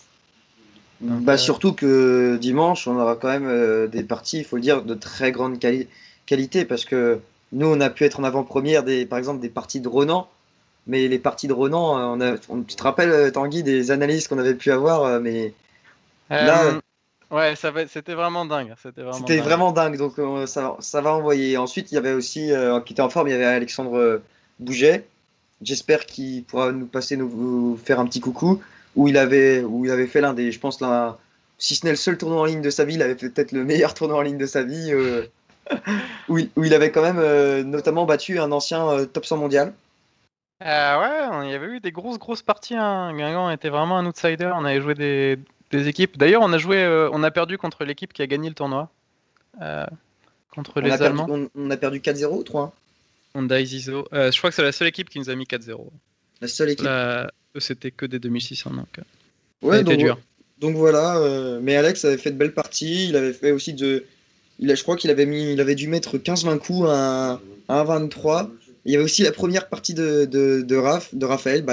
Donc, surtout que dimanche, on aura quand même des parties, il faut le dire, de très grande qualité parce que nous, on a pu être en avant-première par exemple, des parties de Ronan. Mais les parties de Ronan, tu te rappelles, Tanguy, des analyses qu'on avait pu avoir, mais là, ouais, c'était vraiment dingue. C'était vraiment c'était dingue. vraiment dingue. Donc ça va envoyer. Ensuite, il y avait aussi, qui était en forme, il y avait Alexandre Bouget. J'espère qu'il pourra nous passer, nous faire un petit coucou. Où il avait fait l'un des, je pense, si ce n'est le seul tournoi en ligne de sa vie, il avait fait peut-être le meilleur tournoi en ligne de sa vie, où il avait quand même notamment battu un ancien top 100 mondial. Ouais, il y avait eu des grosses parties. Hein. Guingamp était vraiment un outsider. On avait joué des équipes. D'ailleurs, on a perdu contre l'équipe qui a gagné le tournoi, euh, contre On a les perdu, Allemands. on a perdu 4-0 ou 3-1. Honda Zizo. Je crois que c'est la seule équipe qui nous a mis 4-0. La seule équipe. Là, eux, c'était que des 2600, donc ça a Ouais, été dur. donc voilà. Mais Alex avait fait de belles parties. Il avait fait aussi je crois il avait dû mettre 15-20 coups à 1,23. Il y avait aussi la première partie de Raphaël,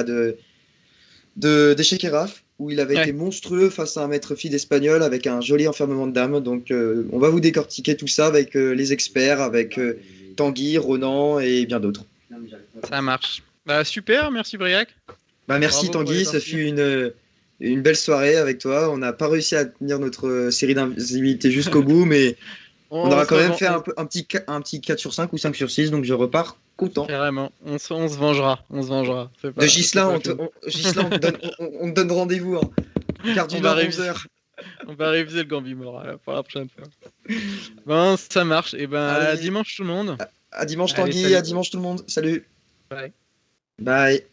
d'échec et Raph, où il avait été Ouais, monstrueux face à un maître fille espagnol avec un joli enfermement de dames. Donc on va vous décortiquer tout ça avec les experts, avec Tanguy, Ronan et bien d'autres. ça marche. Bah, super, merci Briac. Merci Bravo pour les Tanguy, ça parties. fut une belle soirée avec toi. On n'a pas réussi à tenir notre série d'invisibilité jusqu'au bout, mais on On aura se quand même revan- fait on- un petit 4 sur 5 ou 5 sur 6, donc je repars content. Carrément. On se vengera. On se vengera. De C'est Gislain, pas fini. Gislain, on te donne rendez-vous. Hein. Gare du On va Nord, réviser. 11h. On va réviser le Gambimore pour la prochaine fois. Bon, ça marche. Et ben, à Allez, dimanche tout le monde. à dimanche Allez, Tanguy, à salut. dimanche tout le monde. Salut. Bye. Bye.